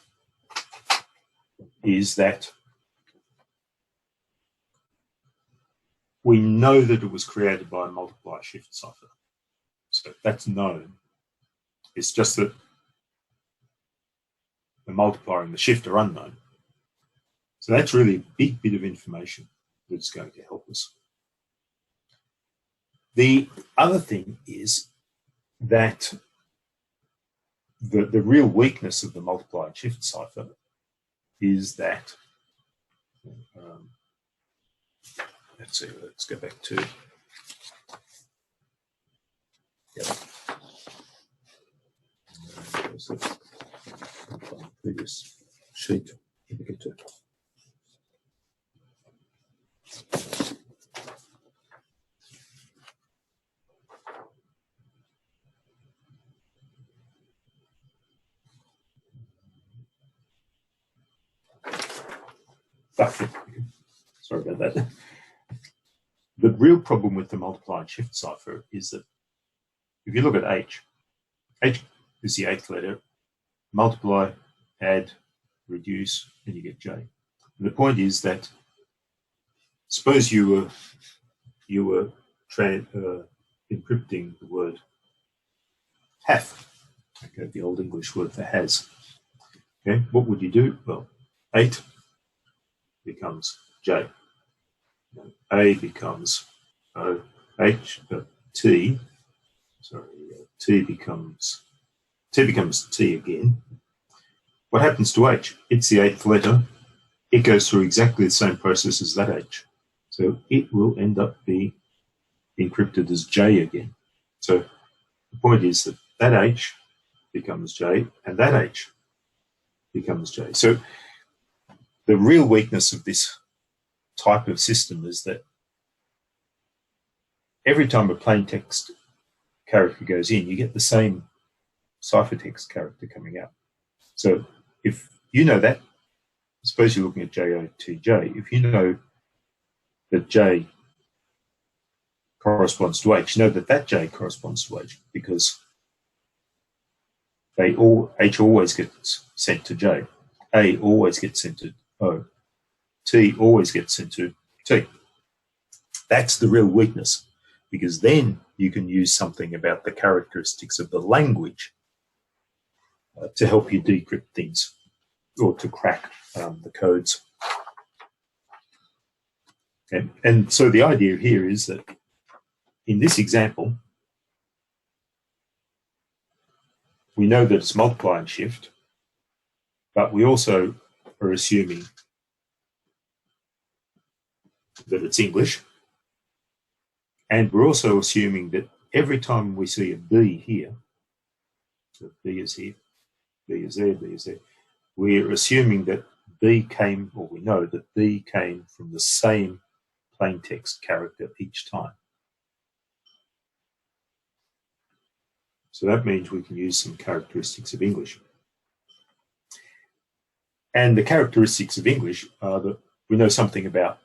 is that we know that it was created by a multiply shift cipher. So that's known. It's just that the multiplier and the shift are unknown. So that's really a big bit of information that's going to help us. The other thing is that the real weakness of the multiply and shift cipher is that, let's see, let's go back to, previous sheet. Sorry about that. The real problem with the multiply and shift cipher is that if you look at H is the 8th letter, multiply, add, reduce, and you get J. And the point is that suppose you were encrypting the word have, okay, the Old English word for has. Okay, what would you do? Well, 8 becomes J. A becomes O. T. Sorry, T becomes T again. What happens to H? It's the 8th letter. It goes through exactly the same process as that H. So it will end up being encrypted as J again. So the point is that that H becomes J and that H becomes J. So the real weakness of this type of system is that every time a plain text character goes in, you get the same ciphertext character coming out. So if you know that, suppose you're looking at JOTJ, if you know that J corresponds to H, know that that J corresponds to H because H always gets sent to J, A always gets sent to O, T always gets sent to T. That's the real weakness, because then you can use something about the characteristics of the language to help you decrypt things or to crack the codes. And so the idea here is that in this example, we know that it's multiply and shift, but we also are assuming that it's English. And we're also assuming that every time we see a B here, so B is here, B is there, B is there, we're assuming that B came, or we know that B came from the same plain text character each time. So that means we can use some characteristics of English. And the characteristics of English are that we know something about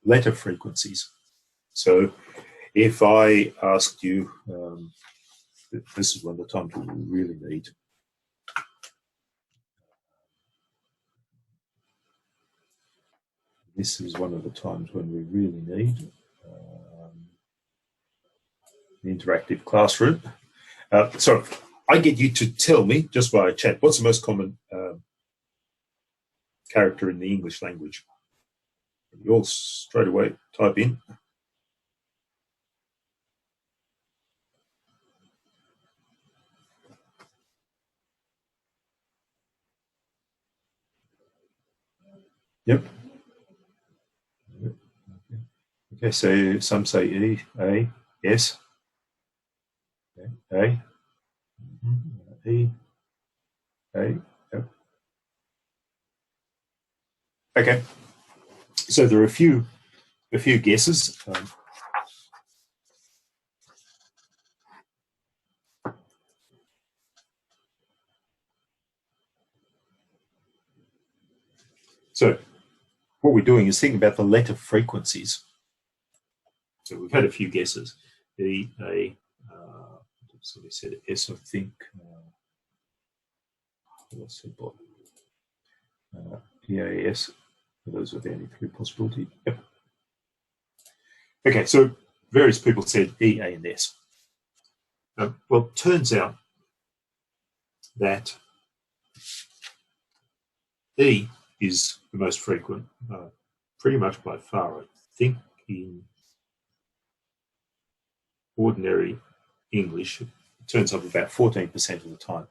letter frequencies. So if I asked you, this is one of the times we really need. This is one of the times when we really need an interactive classroom. So I get you to tell me, just via chat, what's the most common character in the English language? You all straight away type in. Yep. Okay, so some say E, A, S, A, E, A. Yep. Okay, so there are a few guesses. So what we're doing is thinking about the letter frequencies. So we've had a few guesses. E, A, so we said S, I think. EAS. Those are the only three possibilities. Yep. Okay, so various people said E, A, and S. Well, it turns out that E is the most frequent, pretty much by far. I think in ordinary English, it turns up about 14% of the time.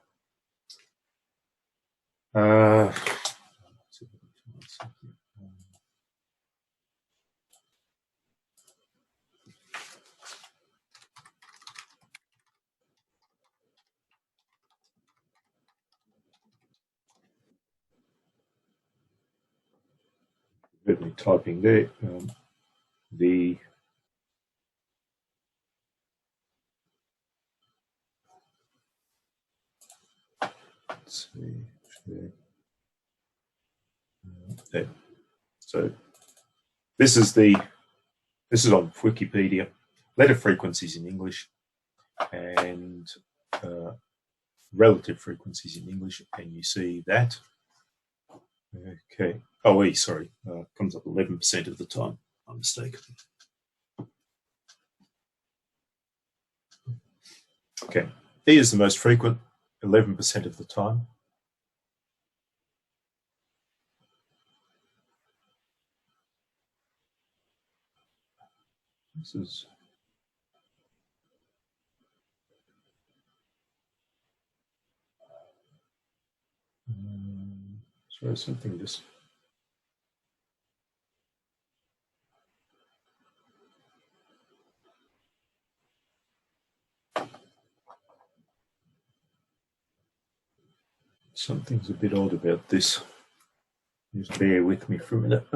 Certainly typing there. Let's see. So this is on Wikipedia. Letter frequencies in English and relative frequencies in English, and you see that. Okay. Oh, E, sorry. Comes up 11% of the time. I'm mistaken. Okay. E is the most frequent, 11% of the time. This is sorry, something just something's a bit odd about this. Just bear with me for a minute.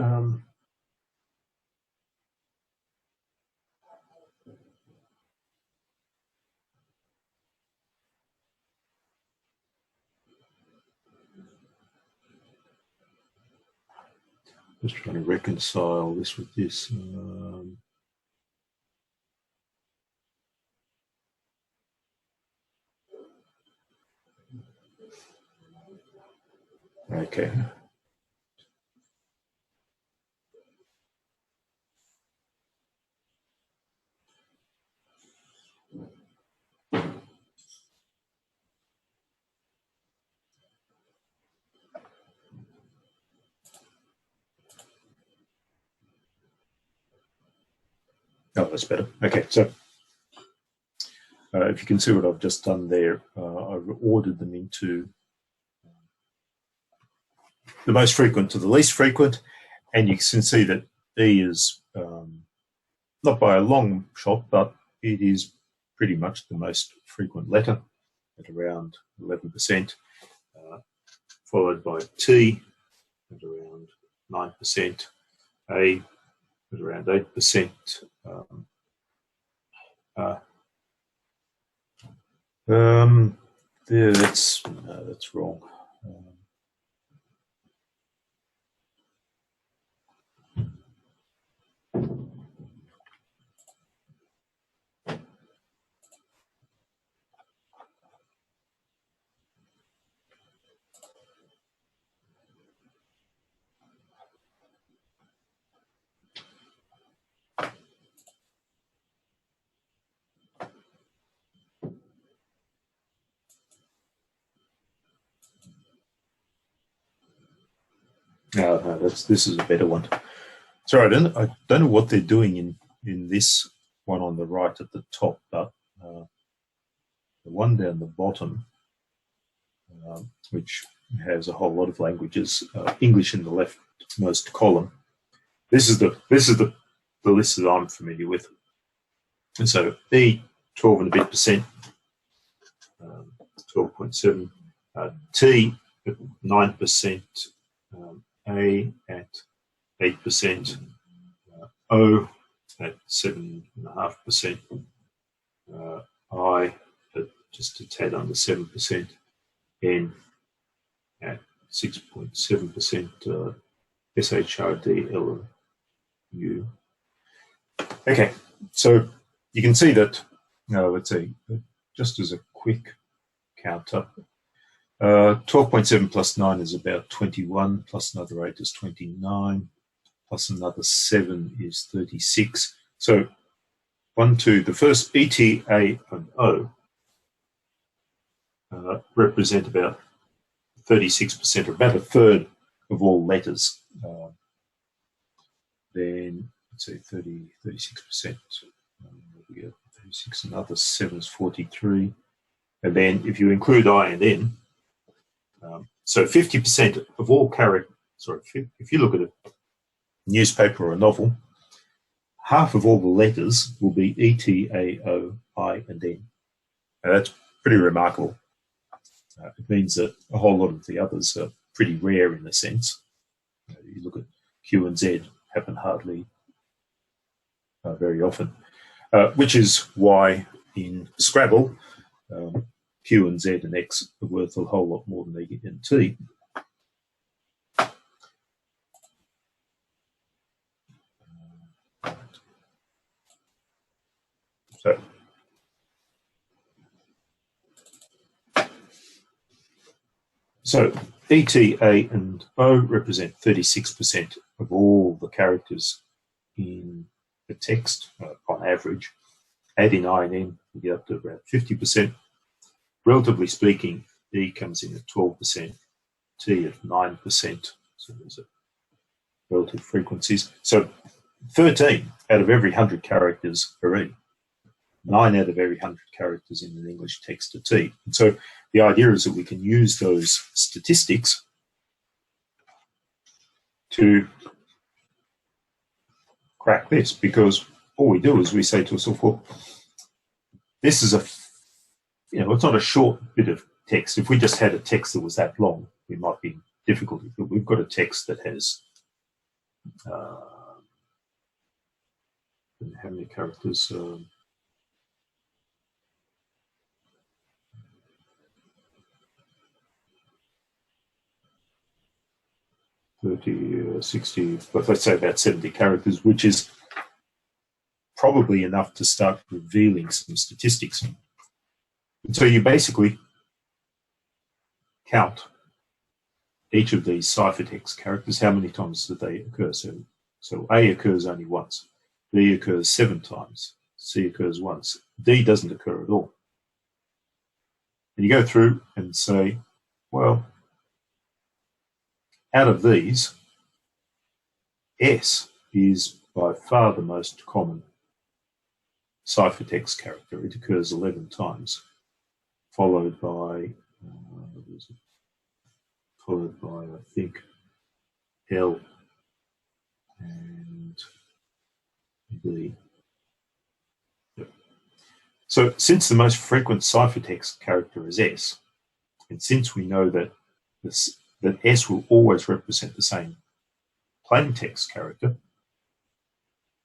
Just trying to reconcile this with this. Okay. Oh, that's better. Okay, so if you can see what I've just done there, I've ordered them into the most frequent to the least frequent, and you can see that E is not by a long shot, but it is pretty much the most frequent letter at around 11%, followed by T at around 9%, A at around 8%. Yeah, that's wrong. No, this is a better one. Sorry, I don't know what they're doing in this one on the right at the top, but the one down the bottom, which has a whole lot of languages, English in the left most column. This is the list that I'm familiar with. And so E, 12 and a bit percent, 12.7, T at 9%, A at 8%, O at 7.5%, I at just a tad under 7%, N at 6.7%, SHRD, L, and U. Okay, so you can see that, let's see, just as a quick counter, 12.7 plus 9 is about 21, plus another 8 is 29, plus another 7 is 36. So 1, 2, the first E, T, A, and O represent about 36%, or about a third of all letters. Then, let's say 36%. We get 36, another 7 is 43. And then if you include I and N, so 50% of all characters, sorry, if you look at a newspaper or a novel, half of all the letters will be E, T, A, O, I, and N. Now that's pretty remarkable. It means that a whole lot of the others are pretty rare in a sense. You look at Q and Z, happen hardly very often, which is why in Scrabble, Q and Z and X are worth a whole lot more than E and T. So E, T, A, and O represent 36% of all the characters in the text on average. Add in I and N, we get up to about 50%. Relatively speaking, E comes in at 12%, T at 9%. So there's a relative frequencies. So 13 out of every 100 characters are E. 9 out of every 100 characters in an English text are T. And so the idea is that we can use those statistics to crack this, because all we do is we say to ourselves, well, this is it's not a short bit of text. If we just had a text that was that long, we might be in difficulty. But we've got a text that has how many characters? 30, 60, but let's say about 70 characters, which is probably enough to start revealing some statistics. And so you basically count each of these ciphertext characters, how many times do they occur? So A occurs only once, B occurs 7 times, C occurs once, D doesn't occur at all. And you go through and say, well, out of these, S is by far the most common ciphertext character. It occurs 11 times, followed by, I think, L and B. Yep. So since the most frequent ciphertext character is S, and since we know that that S will always represent the same plain text character,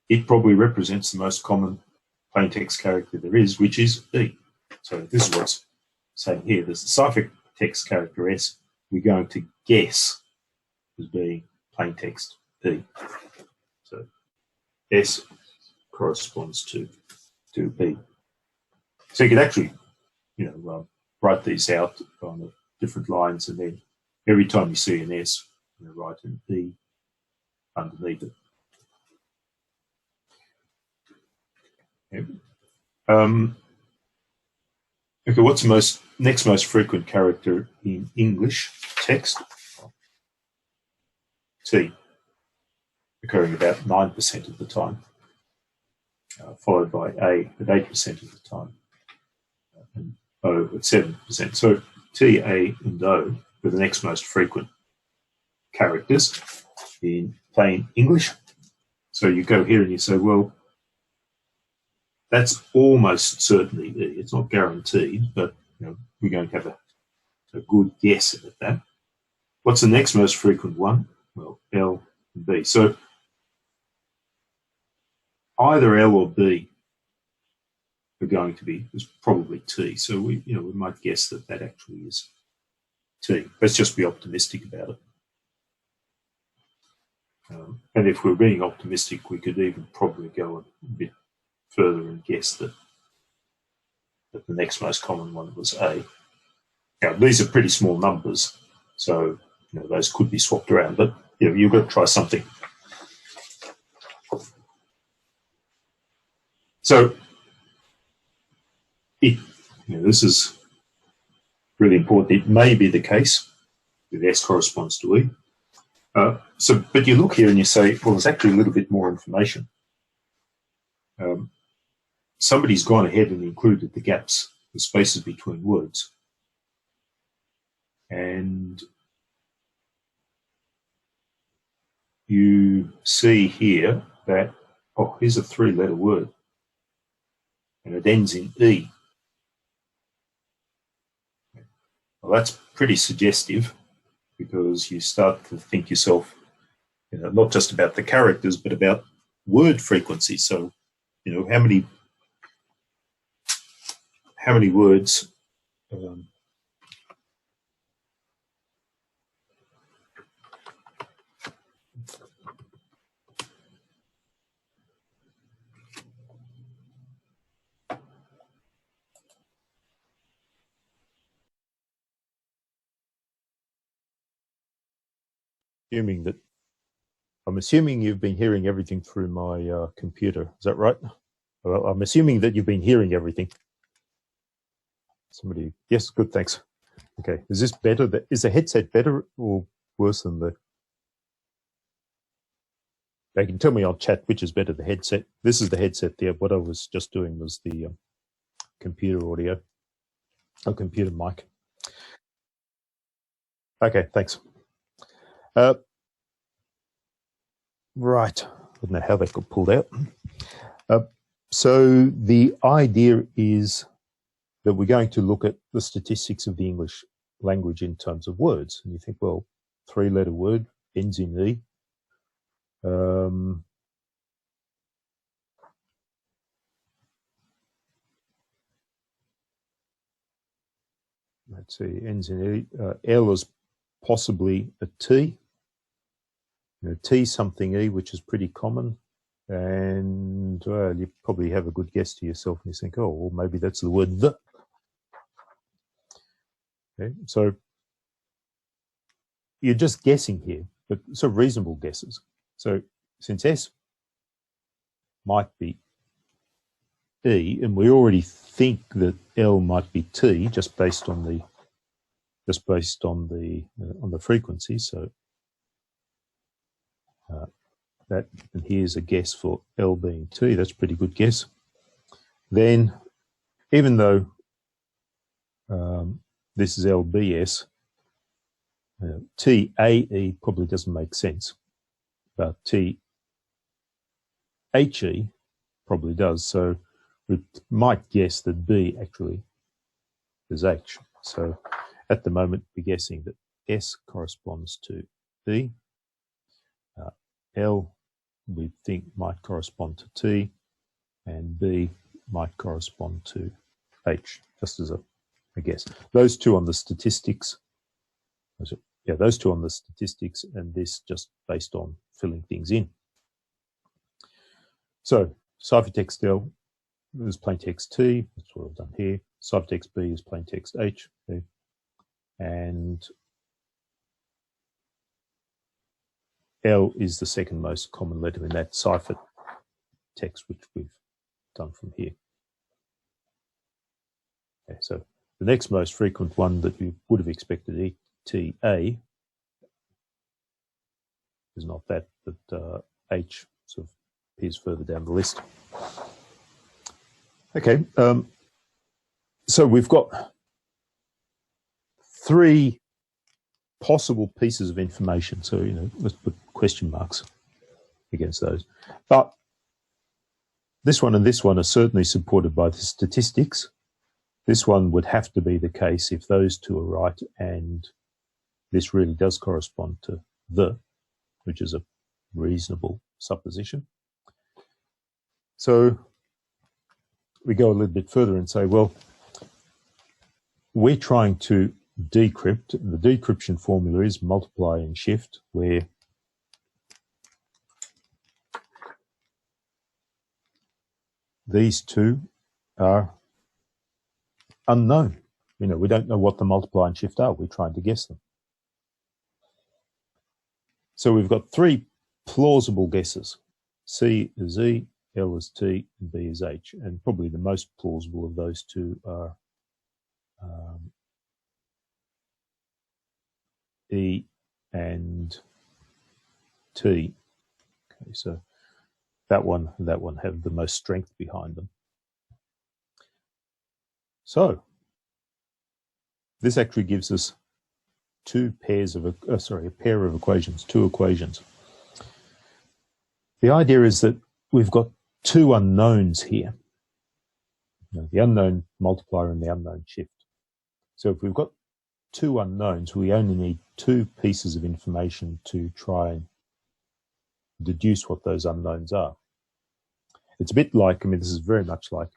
it probably represents the most common plain text character there is, which is E. So this is what's saying here. There's the ciphertext character S. We're going to guess as being plain text E. So S corresponds to E. So you could actually, write these out on the different lines, and then every time you see an S, write an E underneath it. Okay, what's the next most frequent character in English text? T, occurring about 9% of the time, followed by A at 8% of the time, and O at 7%. So T, A, and O are the next most frequent characters. in plain English. So you go here and you say, well, that's almost certainly E. It's not guaranteed, but we're going to have a good guess at that. What's the next most frequent one? Well, L and B. So either L or B are going to be, is probably T. So we might guess that that actually is T. Let's just be optimistic about it. And if we're being optimistic, we could even probably go a bit further and guess that the next most common one was A. Now, these are pretty small numbers, so those could be swapped around, but you've got to try something. So this is really important. It may be the case that S corresponds to E. But you look here and you say, well, there's actually a little bit more information. Somebody's gone ahead and included the gaps, the spaces between words. And you see here that, here's a 3-letter word, and it ends in E. Well, that's pretty suggestive, because you start to think yourself, not just about the characters, but about word frequency. So, how many words I'm assuming you've been hearing everything through my computer. Is that right? Well, I'm assuming that you've been hearing everything. Somebody, yes, good, thanks. Okay, is this better? Is the headset better or worse than the? They can tell me on chat which is better, the headset. This is the headset there. What I was just doing was the computer audio, computer mic. Okay, thanks. Right, I don't know how that got pulled out. So the idea is that we're going to look at the statistics of the English language in terms of words. And you think, well, 3-letter word, ends in E. Let's see, ends in E. L is possibly a T. T something E, which is pretty common. And you probably have a good guess to yourself and you think, well, maybe that's the word the. Okay, so you're just guessing here, but sort of reasonable guesses. So since S might be E, and we already think that L might be T just based on the on the frequency. So that, and here's a guess for L being T. That's a pretty good guess. Then, even though this is LBS, TAE probably doesn't make sense, but THE probably does. So we might guess that B actually is H. So at the moment, we're guessing that S corresponds to E. L we think might correspond to T, and B might correspond to H, just as a guess. Those two on the statistics. Yeah, those two on the statistics, and this just based on filling things in. So ciphertext L is plaintext T. That's what I've done here. Ciphertext B is plaintext H. Okay. And L is the second most common letter in that cipher text, which we've done from here. Okay, so the next most frequent one that you would have expected, ETA, is not that, but H sort of appears further down the list. Okay, so we've got 3 possible pieces of information. So, you know, let's put question marks against those. But this one and this one are certainly supported by the statistics. This one would have to be the case if those two are right, and this really does correspond to the, which is a reasonable supposition. So we go a little bit further and say, well, we're trying to decrypt. The decryption formula is multiply and shift, where these two are unknown. You know, we don't know what the multiply and shift are. We're trying to guess them. So we've got three plausible guesses. C is E, L is T, and B is H. And probably the most plausible of those two are E and T. Okay, so that one have the most strength behind them. So this actually gives us two pairs of, a pair of equations, two equations. The idea is that we've got two unknowns here, you know, the unknown multiplier and the unknown shift. So if we've got two unknowns, we only need two pieces of information to try and deduce what those unknowns are. It's a bit like, I mean, this is very much like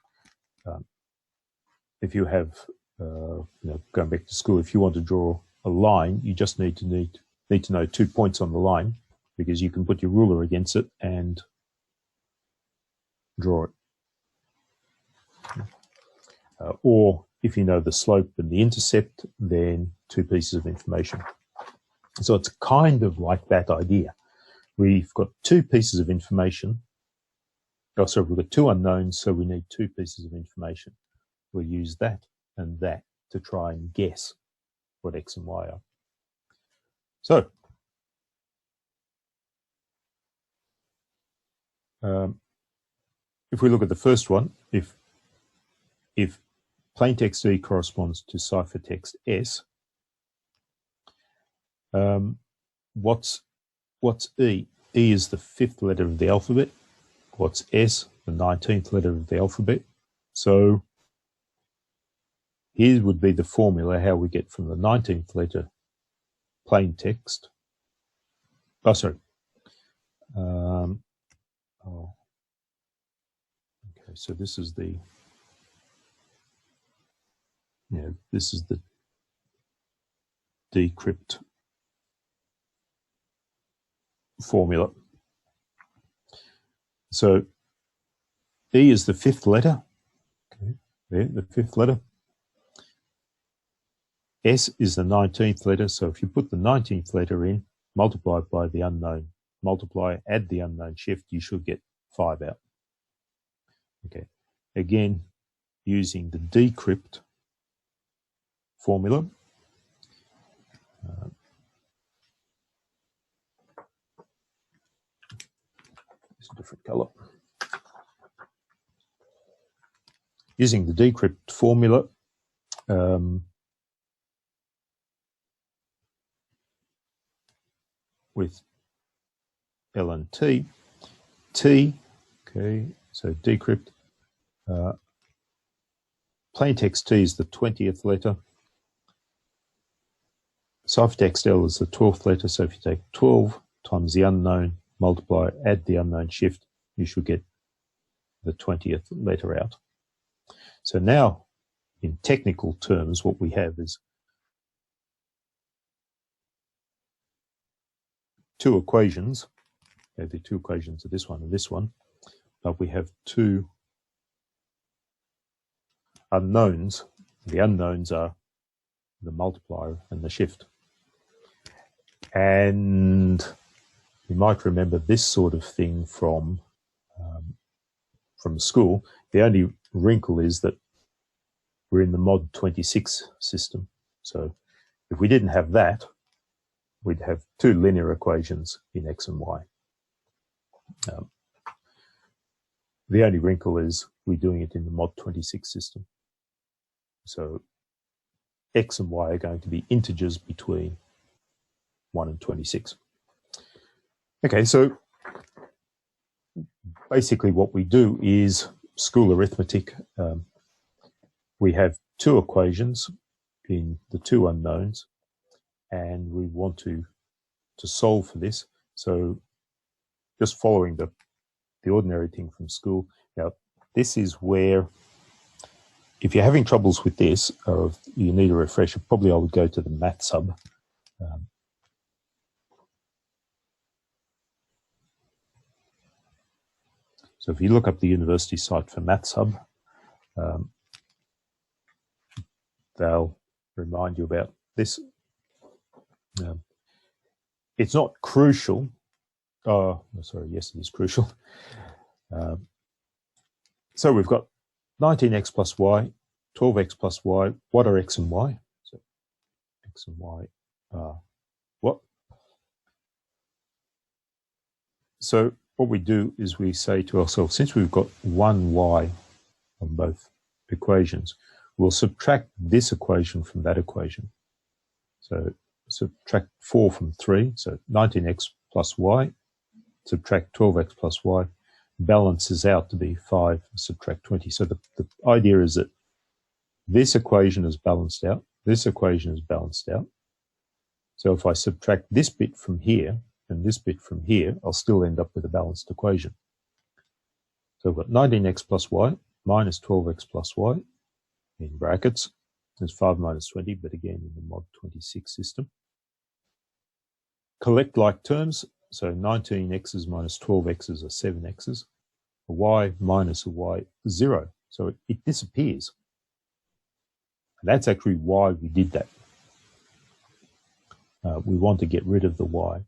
if you have, you know, going back to school, if you want to draw a line, you just need to know 2 points on the line, because you can put your ruler against it and draw it. Or if you know the slope and the intercept, then two pieces of information. So it's kind of like that idea. We've got two pieces of information. Oh, sorry, we've got two unknowns, so we need two pieces of information. We'll use that and that to try and guess what X and Y are. So, if we look at the first one, if plaintext E corresponds to ciphertext S, what's E? E is the 5th letter of the alphabet. What's S? The 19th letter of the alphabet. So here would be the formula, how we get from the 19th letter plain text. Oh, sorry. Okay, so this is the, this is the decrypt formula. So E is the 5th letter. Okay, there, the 5th letter. S is the 19th letter. So if you put the 19th letter in, multiply it by the unknown, multiply, add the unknown shift, you should get 5 out. Okay, again, using the decrypt formula. It's a different color. Using the decrypt formula, with L and T, okay, so decrypt, plaintext T is the 20th letter, ciphertext L is the 12th letter, so if you take 12 times the unknown, multiply, add the unknown shift, you should get the 20th letter out. So now, in technical terms, what we have is two equations. Okay, the two equations are this one and this one, but we have two unknowns. The unknowns are the multiplier and the shift. And you might remember this sort of thing from school. The only wrinkle is that we're in the MAT1MIT system. So if we didn't have that, we'd have two linear equations in X and Y. The only wrinkle is we're doing it in the MAT1MIT system. So X and Y are going to be integers between 1 and 26. Okay, so basically what we do is school arithmetic. We have two equations in the two unknowns, and we want to solve for this. So just following the ordinary thing from school. Now, this is where, if you're having troubles with this, or if you need a refresher, probably I would go to the MAT sub. So if you look up the university site for MAT sub, they'll remind you about this. It's not crucial. Oh, sorry, yes, it is crucial. So we've got 19x plus y, 12x plus y. What are x and y? So x and y are what? So what we do is we say to ourselves, since we've got one y on both equations, we'll subtract this equation from that equation. So subtract 4 from 3, so 19x plus y, subtract 12x plus y, balances out to be 5, subtract 20. So the idea is that this equation is balanced out, this equation is balanced out. So if I subtract this bit from here and this bit from here, I'll still end up with a balanced equation. So I've got 19x plus y minus 12x plus y in brackets. There's 5 minus 20, but again in the mod 26 system. Collect like terms, so 19x's minus 12x's are 7x's. A y minus a y, 0. So it disappears. And that's actually why we did that. We want to get rid of the y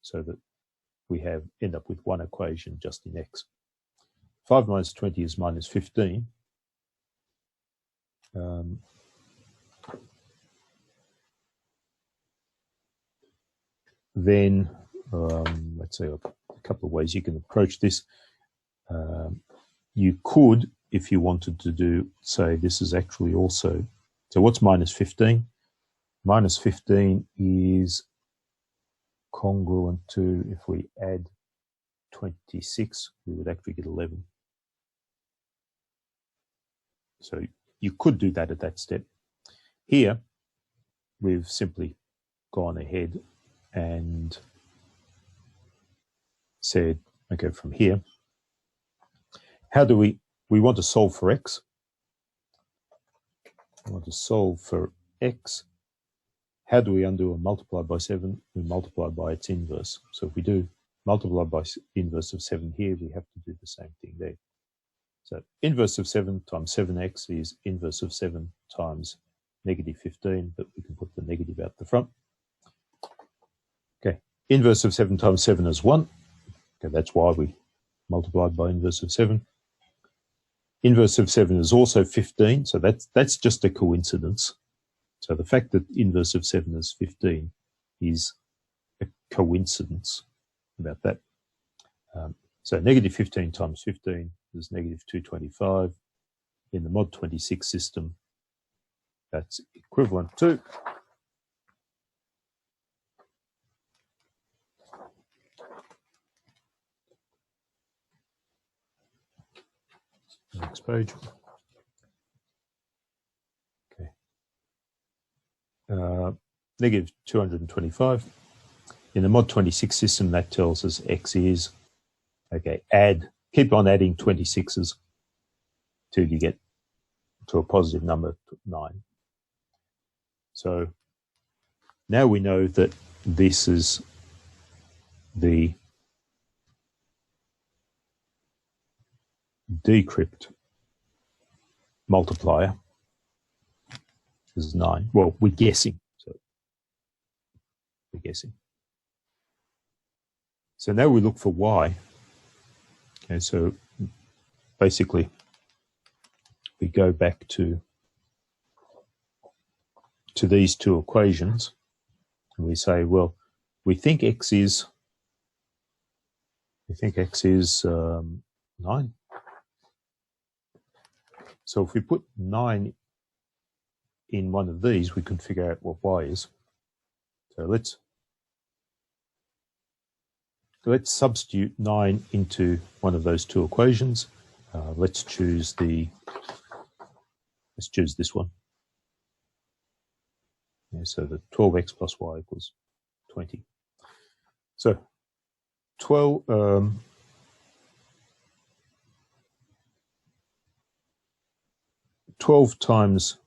so that we end up with one equation just in x. 5 minus 20 is minus 15. Then, let's say a couple of ways you can approach this. You could, if you wanted to do, say this is actually also, so what's minus 15? Minus 15 is congruent to, if we add 26, we would actually get 11. So you could do that at that step. Here, we've simply gone ahead and said, okay, from here, how do we want to solve for x? We want to solve for x. How do we undo a multiply by 7? We multiply by its inverse. So if we do multiply by inverse of 7 here, we have to do the same thing there. So inverse of 7 times 7x is inverse of 7 times negative 15, but we can put the negative out the front. Okay, inverse of 7 times 7 is 1. Okay, that's why we multiplied by inverse of 7. Inverse of 7 is also 15, so that's just a coincidence. So the fact that inverse of 7 is 15 is a coincidence about that. So negative 15 times 15 is negative 225. In the mod 26 system, that's equivalent to next page. Okay. Negative 225. In the mod 26 system, that tells us x is, okay, keep on adding 26s till you get to a positive number, 9. So now we know that this is the decrypt multiplier is 9. Well, we're guessing. So we're guessing. So now we look for y. Okay, so basically we go back to these two equations and we say, well, we think x is 9. So if we put 9 in one of these, we can figure out what y is. So let's let's substitute 9 into one of those two equations. Let's choose this one. Yeah, so the 12x plus y equals 20. So 12 times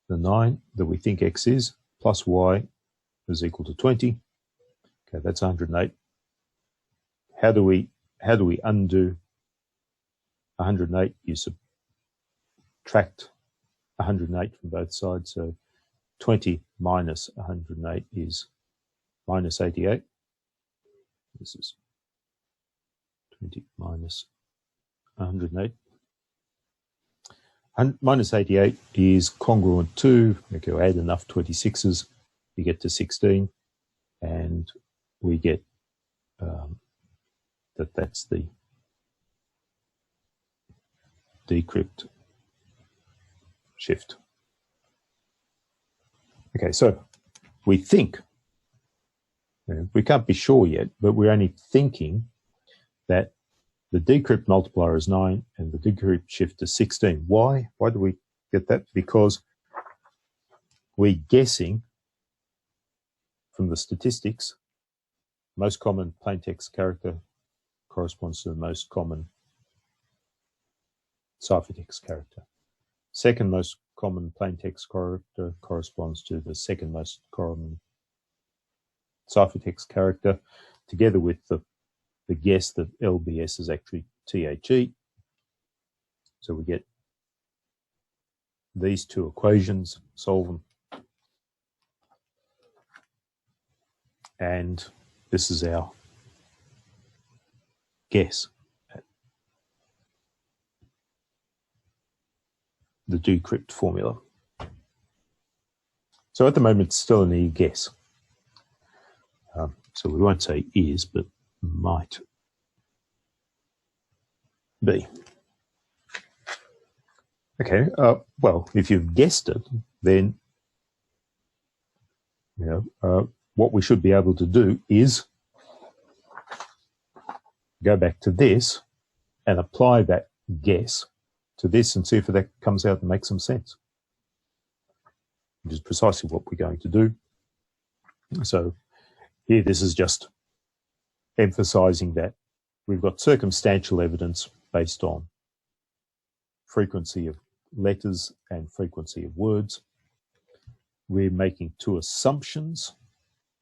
the 9 that we think x is plus y is equal to 20. Okay, that's 108. How do we undo 108? You subtract 108 from both sides. So 20 minus 108 is minus 88. This is 20 minus 108. And minus 88 is congruent to, okay, we'll add enough 26s, you get to 16, and we get that's the decrypt shift. Okay, so we think, we can't be sure yet, but we're only thinking that the decrypt multiplier is 9 and the decrypt shift is 16. Why? Why do we get that? Because we're guessing from the statistics, most common plaintext character corresponds to the most common ciphertext character. Second most common plaintext character corresponds to the second most common ciphertext character, together with the guess that LBS is actually THE. So we get these two equations, solve them, and this is our guess at the decrypt formula. So at the moment, it's still an E guess. So we won't say is, but might be. Okay, well, if you've guessed it, then what we should be able to do is go back to this and apply that guess to this and see if that comes out and makes some sense, which is precisely what we're going to do. So here, this is just emphasizing that we've got circumstantial evidence based on frequency of letters and frequency of words. We're making two assumptions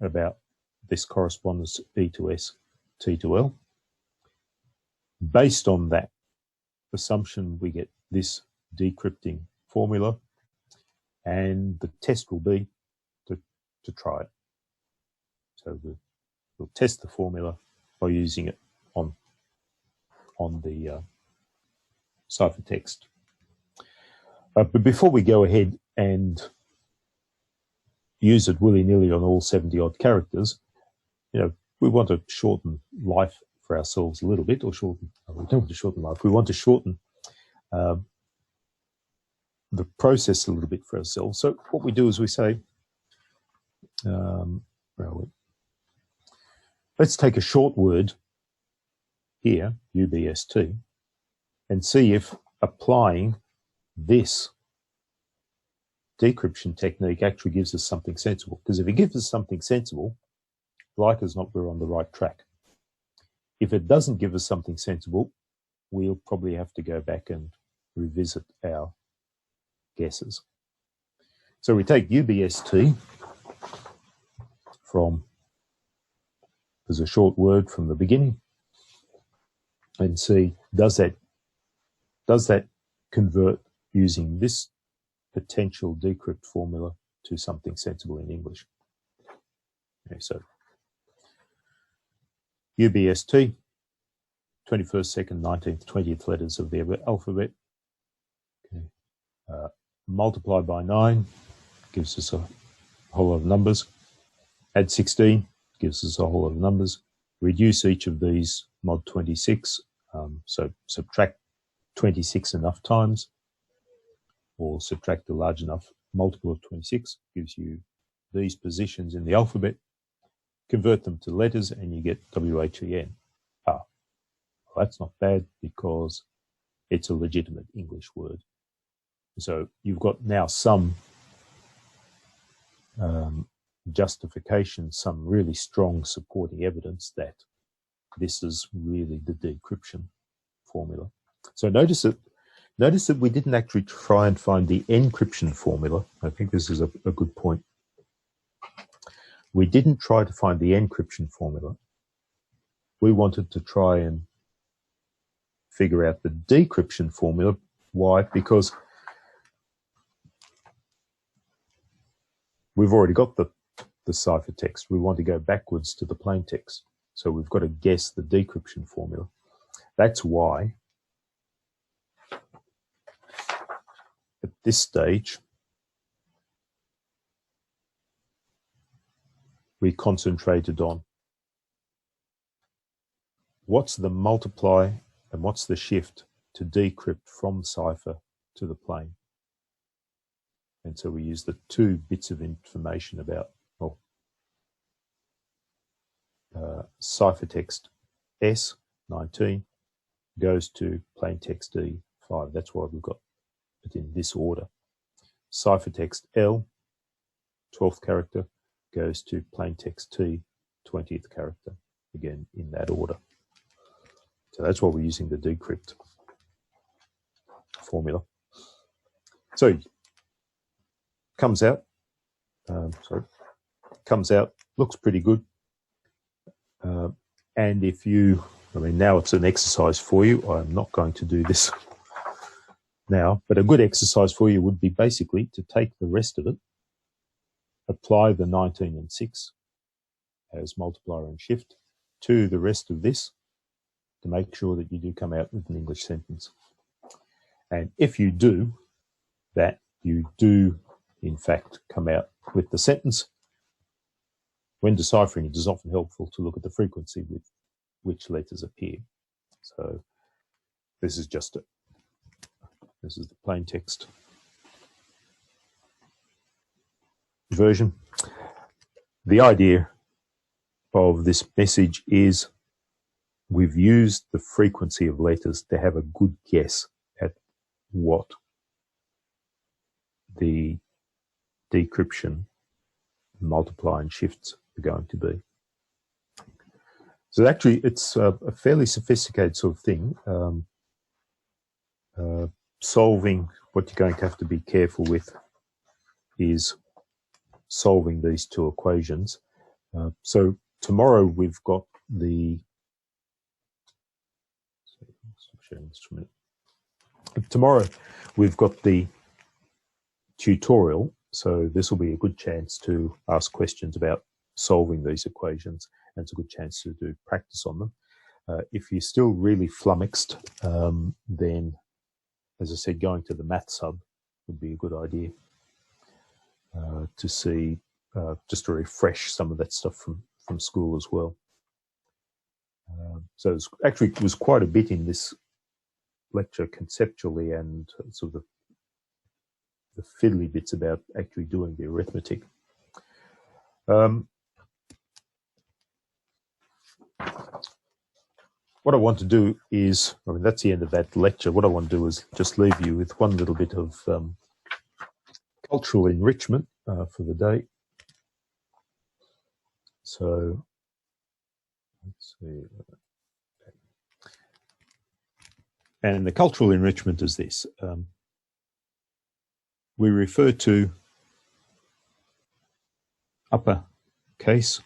about this correspondence E to S, T to L. Based on that assumption, we get this decrypting formula, and the test will be to try it. So we'll test the formula by using it on the ciphertext. But before we go ahead and use it willy-nilly on all 70-odd characters, we want to shorten life for ourselves a little bit, or we don't want to shorten life, we want to shorten the process a little bit for ourselves. So what we do is we say, let's take a short word here, UBST, and see if applying this decryption technique actually gives us something sensible. Because if it gives us something sensible, like as not, we're on the right track. If it doesn't give us something sensible, we'll probably have to go back and revisit our guesses. So we take UBST as a short word from the beginning and see, does that convert using this potential decrypt formula to something sensible in English? Okay, so UBST, 21st, 2nd, 19th, 20th letters of the alphabet. Okay. Multiply by 9 gives us a whole lot of numbers. Add 16 gives us a whole lot of numbers. Reduce each of these mod 26. So subtract 26 enough times, or subtract a large enough multiple of 26, gives you these positions in the alphabet. convert them to letters, and you get WHEN. Well, that's not bad because it's a legitimate English word. So you've got now some justification, some really strong supporting evidence that this is really the decryption formula. So notice that we didn't actually try and find the encryption formula. I think this is a good point. We didn't try to find the encryption formula. We wanted to try and figure out the decryption formula. Why? Because we've already got the ciphertext. We want to go backwards to the plaintext. So we've got to guess the decryption formula. That's why at this stage we concentrated on what's the multiply and what's the shift to decrypt from cipher to the plain. And so we use the two bits of information about, well, ciphertext S, 19, goes to plaintext D, 5. That's why we've got it in this order. Ciphertext L, 12th character, goes to plaintext T, 20th character, again in that order. So that's why we're using the decrypt formula. So comes out, looks pretty good. And if you, now it's an exercise for you. I'm not going to do this now, but a good exercise for you would be basically to take the rest of it, apply the 19 and 6 as multiplier and shift to the rest of this to make sure that you do come out with an English sentence. And if you do that, you do in fact come out with the sentence. When deciphering, it is often helpful to look at the frequency with which letters appear. So this is just this is the plain text version. The idea of this message is we've used the frequency of letters to have a good guess at what the decryption, multiply and shifts are going to be. So actually it's a fairly sophisticated sort of thing. Solving, what you're going to have to be careful with is solving these two equations. So tomorrow we've got the, stop sharing this for a minute. Tomorrow we've got the tutorial, so this will be a good chance to ask questions about solving these equations, and it's a good chance to do practice on them. If you're still really flummoxed, then, as I said, going to the Maths Hub would be a good idea to see, just to refresh some of that stuff from school as well. So it was quite a bit in this lecture conceptually and sort of the fiddly bits about actually doing the arithmetic. What I want to do is, that's the end of that lecture. What I want to do is just leave you with one little bit of cultural enrichment for the day. So, let's see. And the cultural enrichment is this. We refer to upper case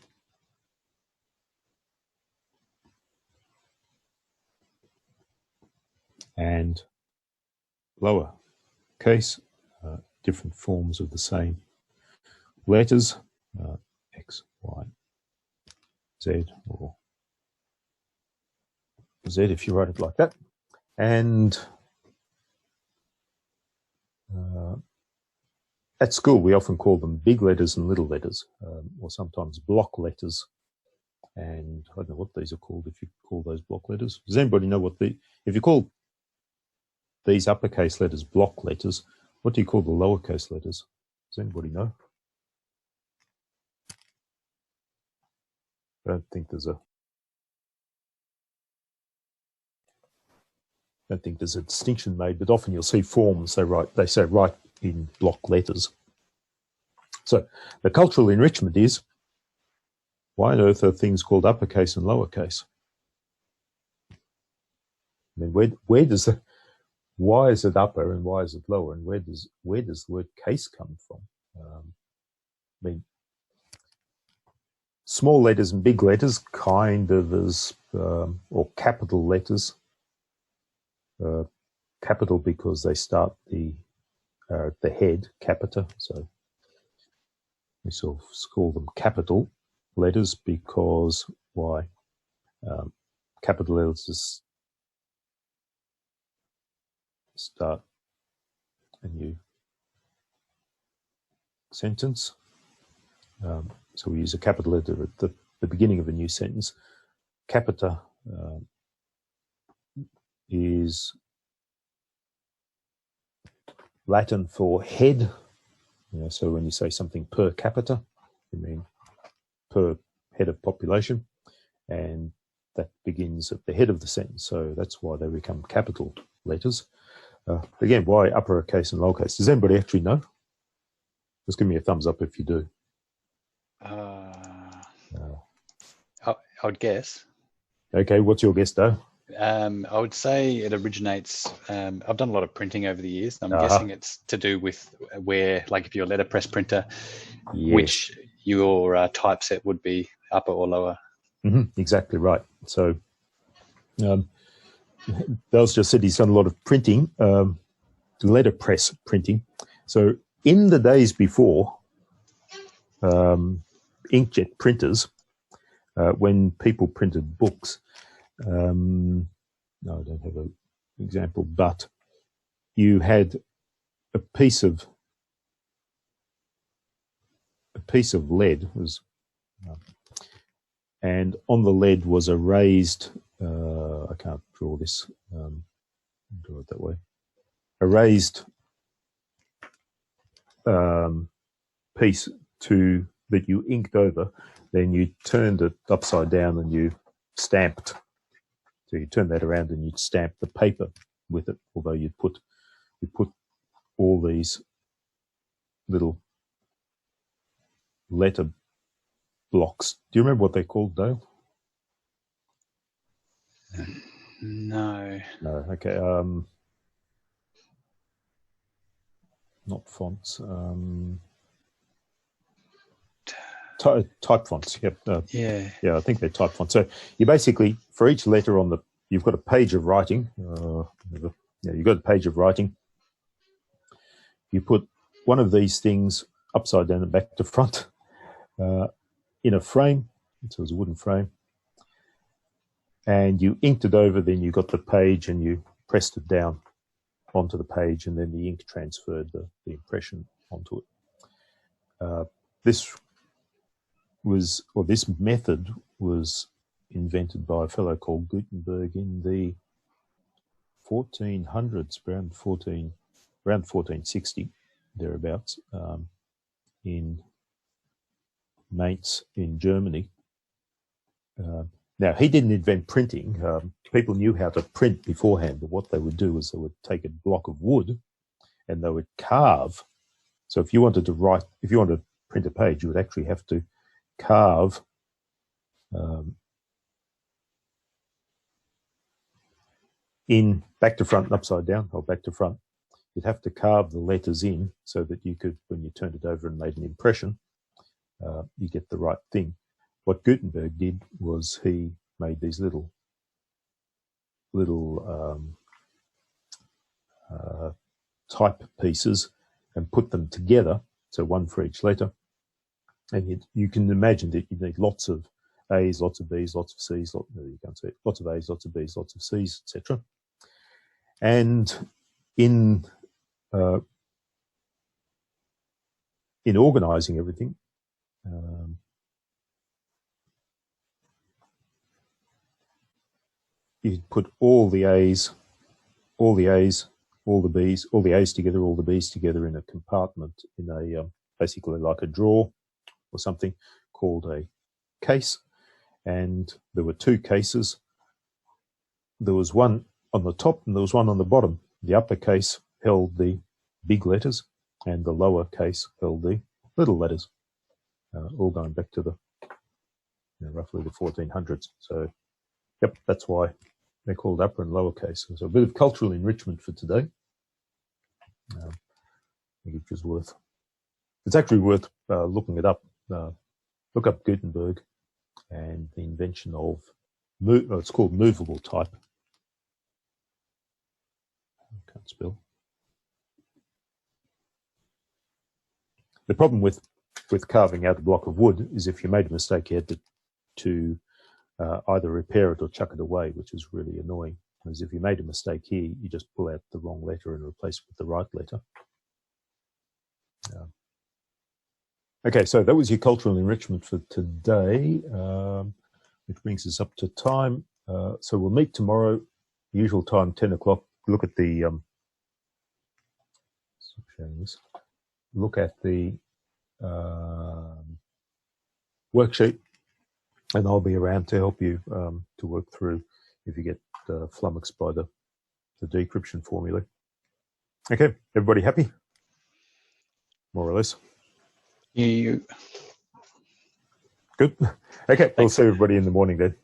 and lower case, different forms of the same letters, X, Y, Z, or Z if you write it like that. And at school, we often call them big letters and little letters, or sometimes block letters. And I don't know what these are called if you call those block letters. Does anybody know what if you call these uppercase letters block letters, what do you call the lowercase letters? Does anybody know? I don't think there's a distinction made, but often you'll see forms they say write in block letters. So the cultural enrichment is, why on earth are things called uppercase and lowercase? I mean, why is it upper and why is it lower, and where does the word case come from? I mean, small letters and big letters kind of as, or capital letters. Capital because they start the head, capita. So we sort of call them capital letters because why? Capital letters start a new sentence. So we use a capital letter at the beginning of a new sentence. Capita is Latin for head. So when you say something per capita, you mean per head of population, and that begins at the head of the sentence. So that's why they become capital letters. Again, why uppercase and lowercase? Does anybody actually know? Just give me a thumbs up if you do. I would guess. Okay, what's your guess, Doe? I would say it originates. I've done a lot of printing over the years. I'm guessing it's to do with where, like, if you're a letterpress printer, Yes. which your typeset would be upper or lower. Exactly right. So, Bell's just said he's done a lot of printing, letterpress printing. So, in the days before inkjet printers, when people printed books. No, I don't have an example, but you had a piece of lead and on the lead was a raised. I can't draw this. Draw it that way. A raised piece that you inked over. Then you turned it upside down and you stamped. So you turn that around and you'd stamp the paper with it, although you put all these little letter blocks. Do you remember what they're called, Dale? No. No. Okay. Not fonts. Type fonts. Yep. Yeah, I think they're type fonts. So you basically, for each letter on you've got a page of writing. You've got a page of writing. You put one of these things upside down and back to front in a frame. So it's a wooden frame. And you inked it over, then you got the page and you pressed it down onto the page, and then the ink transferred the impression onto it. This method was invented by a fellow called Gutenberg in the 1400s, around 1460, thereabouts, in Mainz in Germany. Now, he didn't invent printing. People knew how to print beforehand, but what they would do is they would take a block of wood and they would carve. So if you wanted to print a page, you would actually have to carve in back to front and upside down, or back to front. You'd have to carve the letters in so that you could, when you turned it over and made an impression, you get the right thing. What Gutenberg did was he made these little type pieces and put them together, so one for each letter. And you can imagine that you need lots of A's, lots of B's, lots of C's, lots of A's, lots of B's, lots of C's, etc. And in organising everything, you put all the A's, all the A's, all the B's, all the A's together, all the B's together in a compartment, in a basically like a drawer or something called a case. and there were two cases. There was one on the top and there was one on the bottom. The upper case held the big letters and the lower case held the little letters, all going back to the roughly the 1400s. So, yep, that's why they're called upper and lower case. So a bit of cultural enrichment for today. I think it's just worth. It's actually worth looking it up. Look up Gutenberg and the invention of it's called movable type. I can't spell. The problem with carving out a block of wood is if you made a mistake, you had to either repair it or chuck it away, which is really annoying. Whereas if you made a mistake here, you just pull out the wrong letter and replace it with the right letter. Okay, so that was your cultural enrichment for today, which brings us up to time. So we'll meet tomorrow, usual time, 10 o'clock. Look at the look at the worksheet, and I'll be around to help you to work through if you get flummoxed by the decryption formula. Okay, everybody happy? More or less. You. Good. Okay, we'll see everybody in the morning then.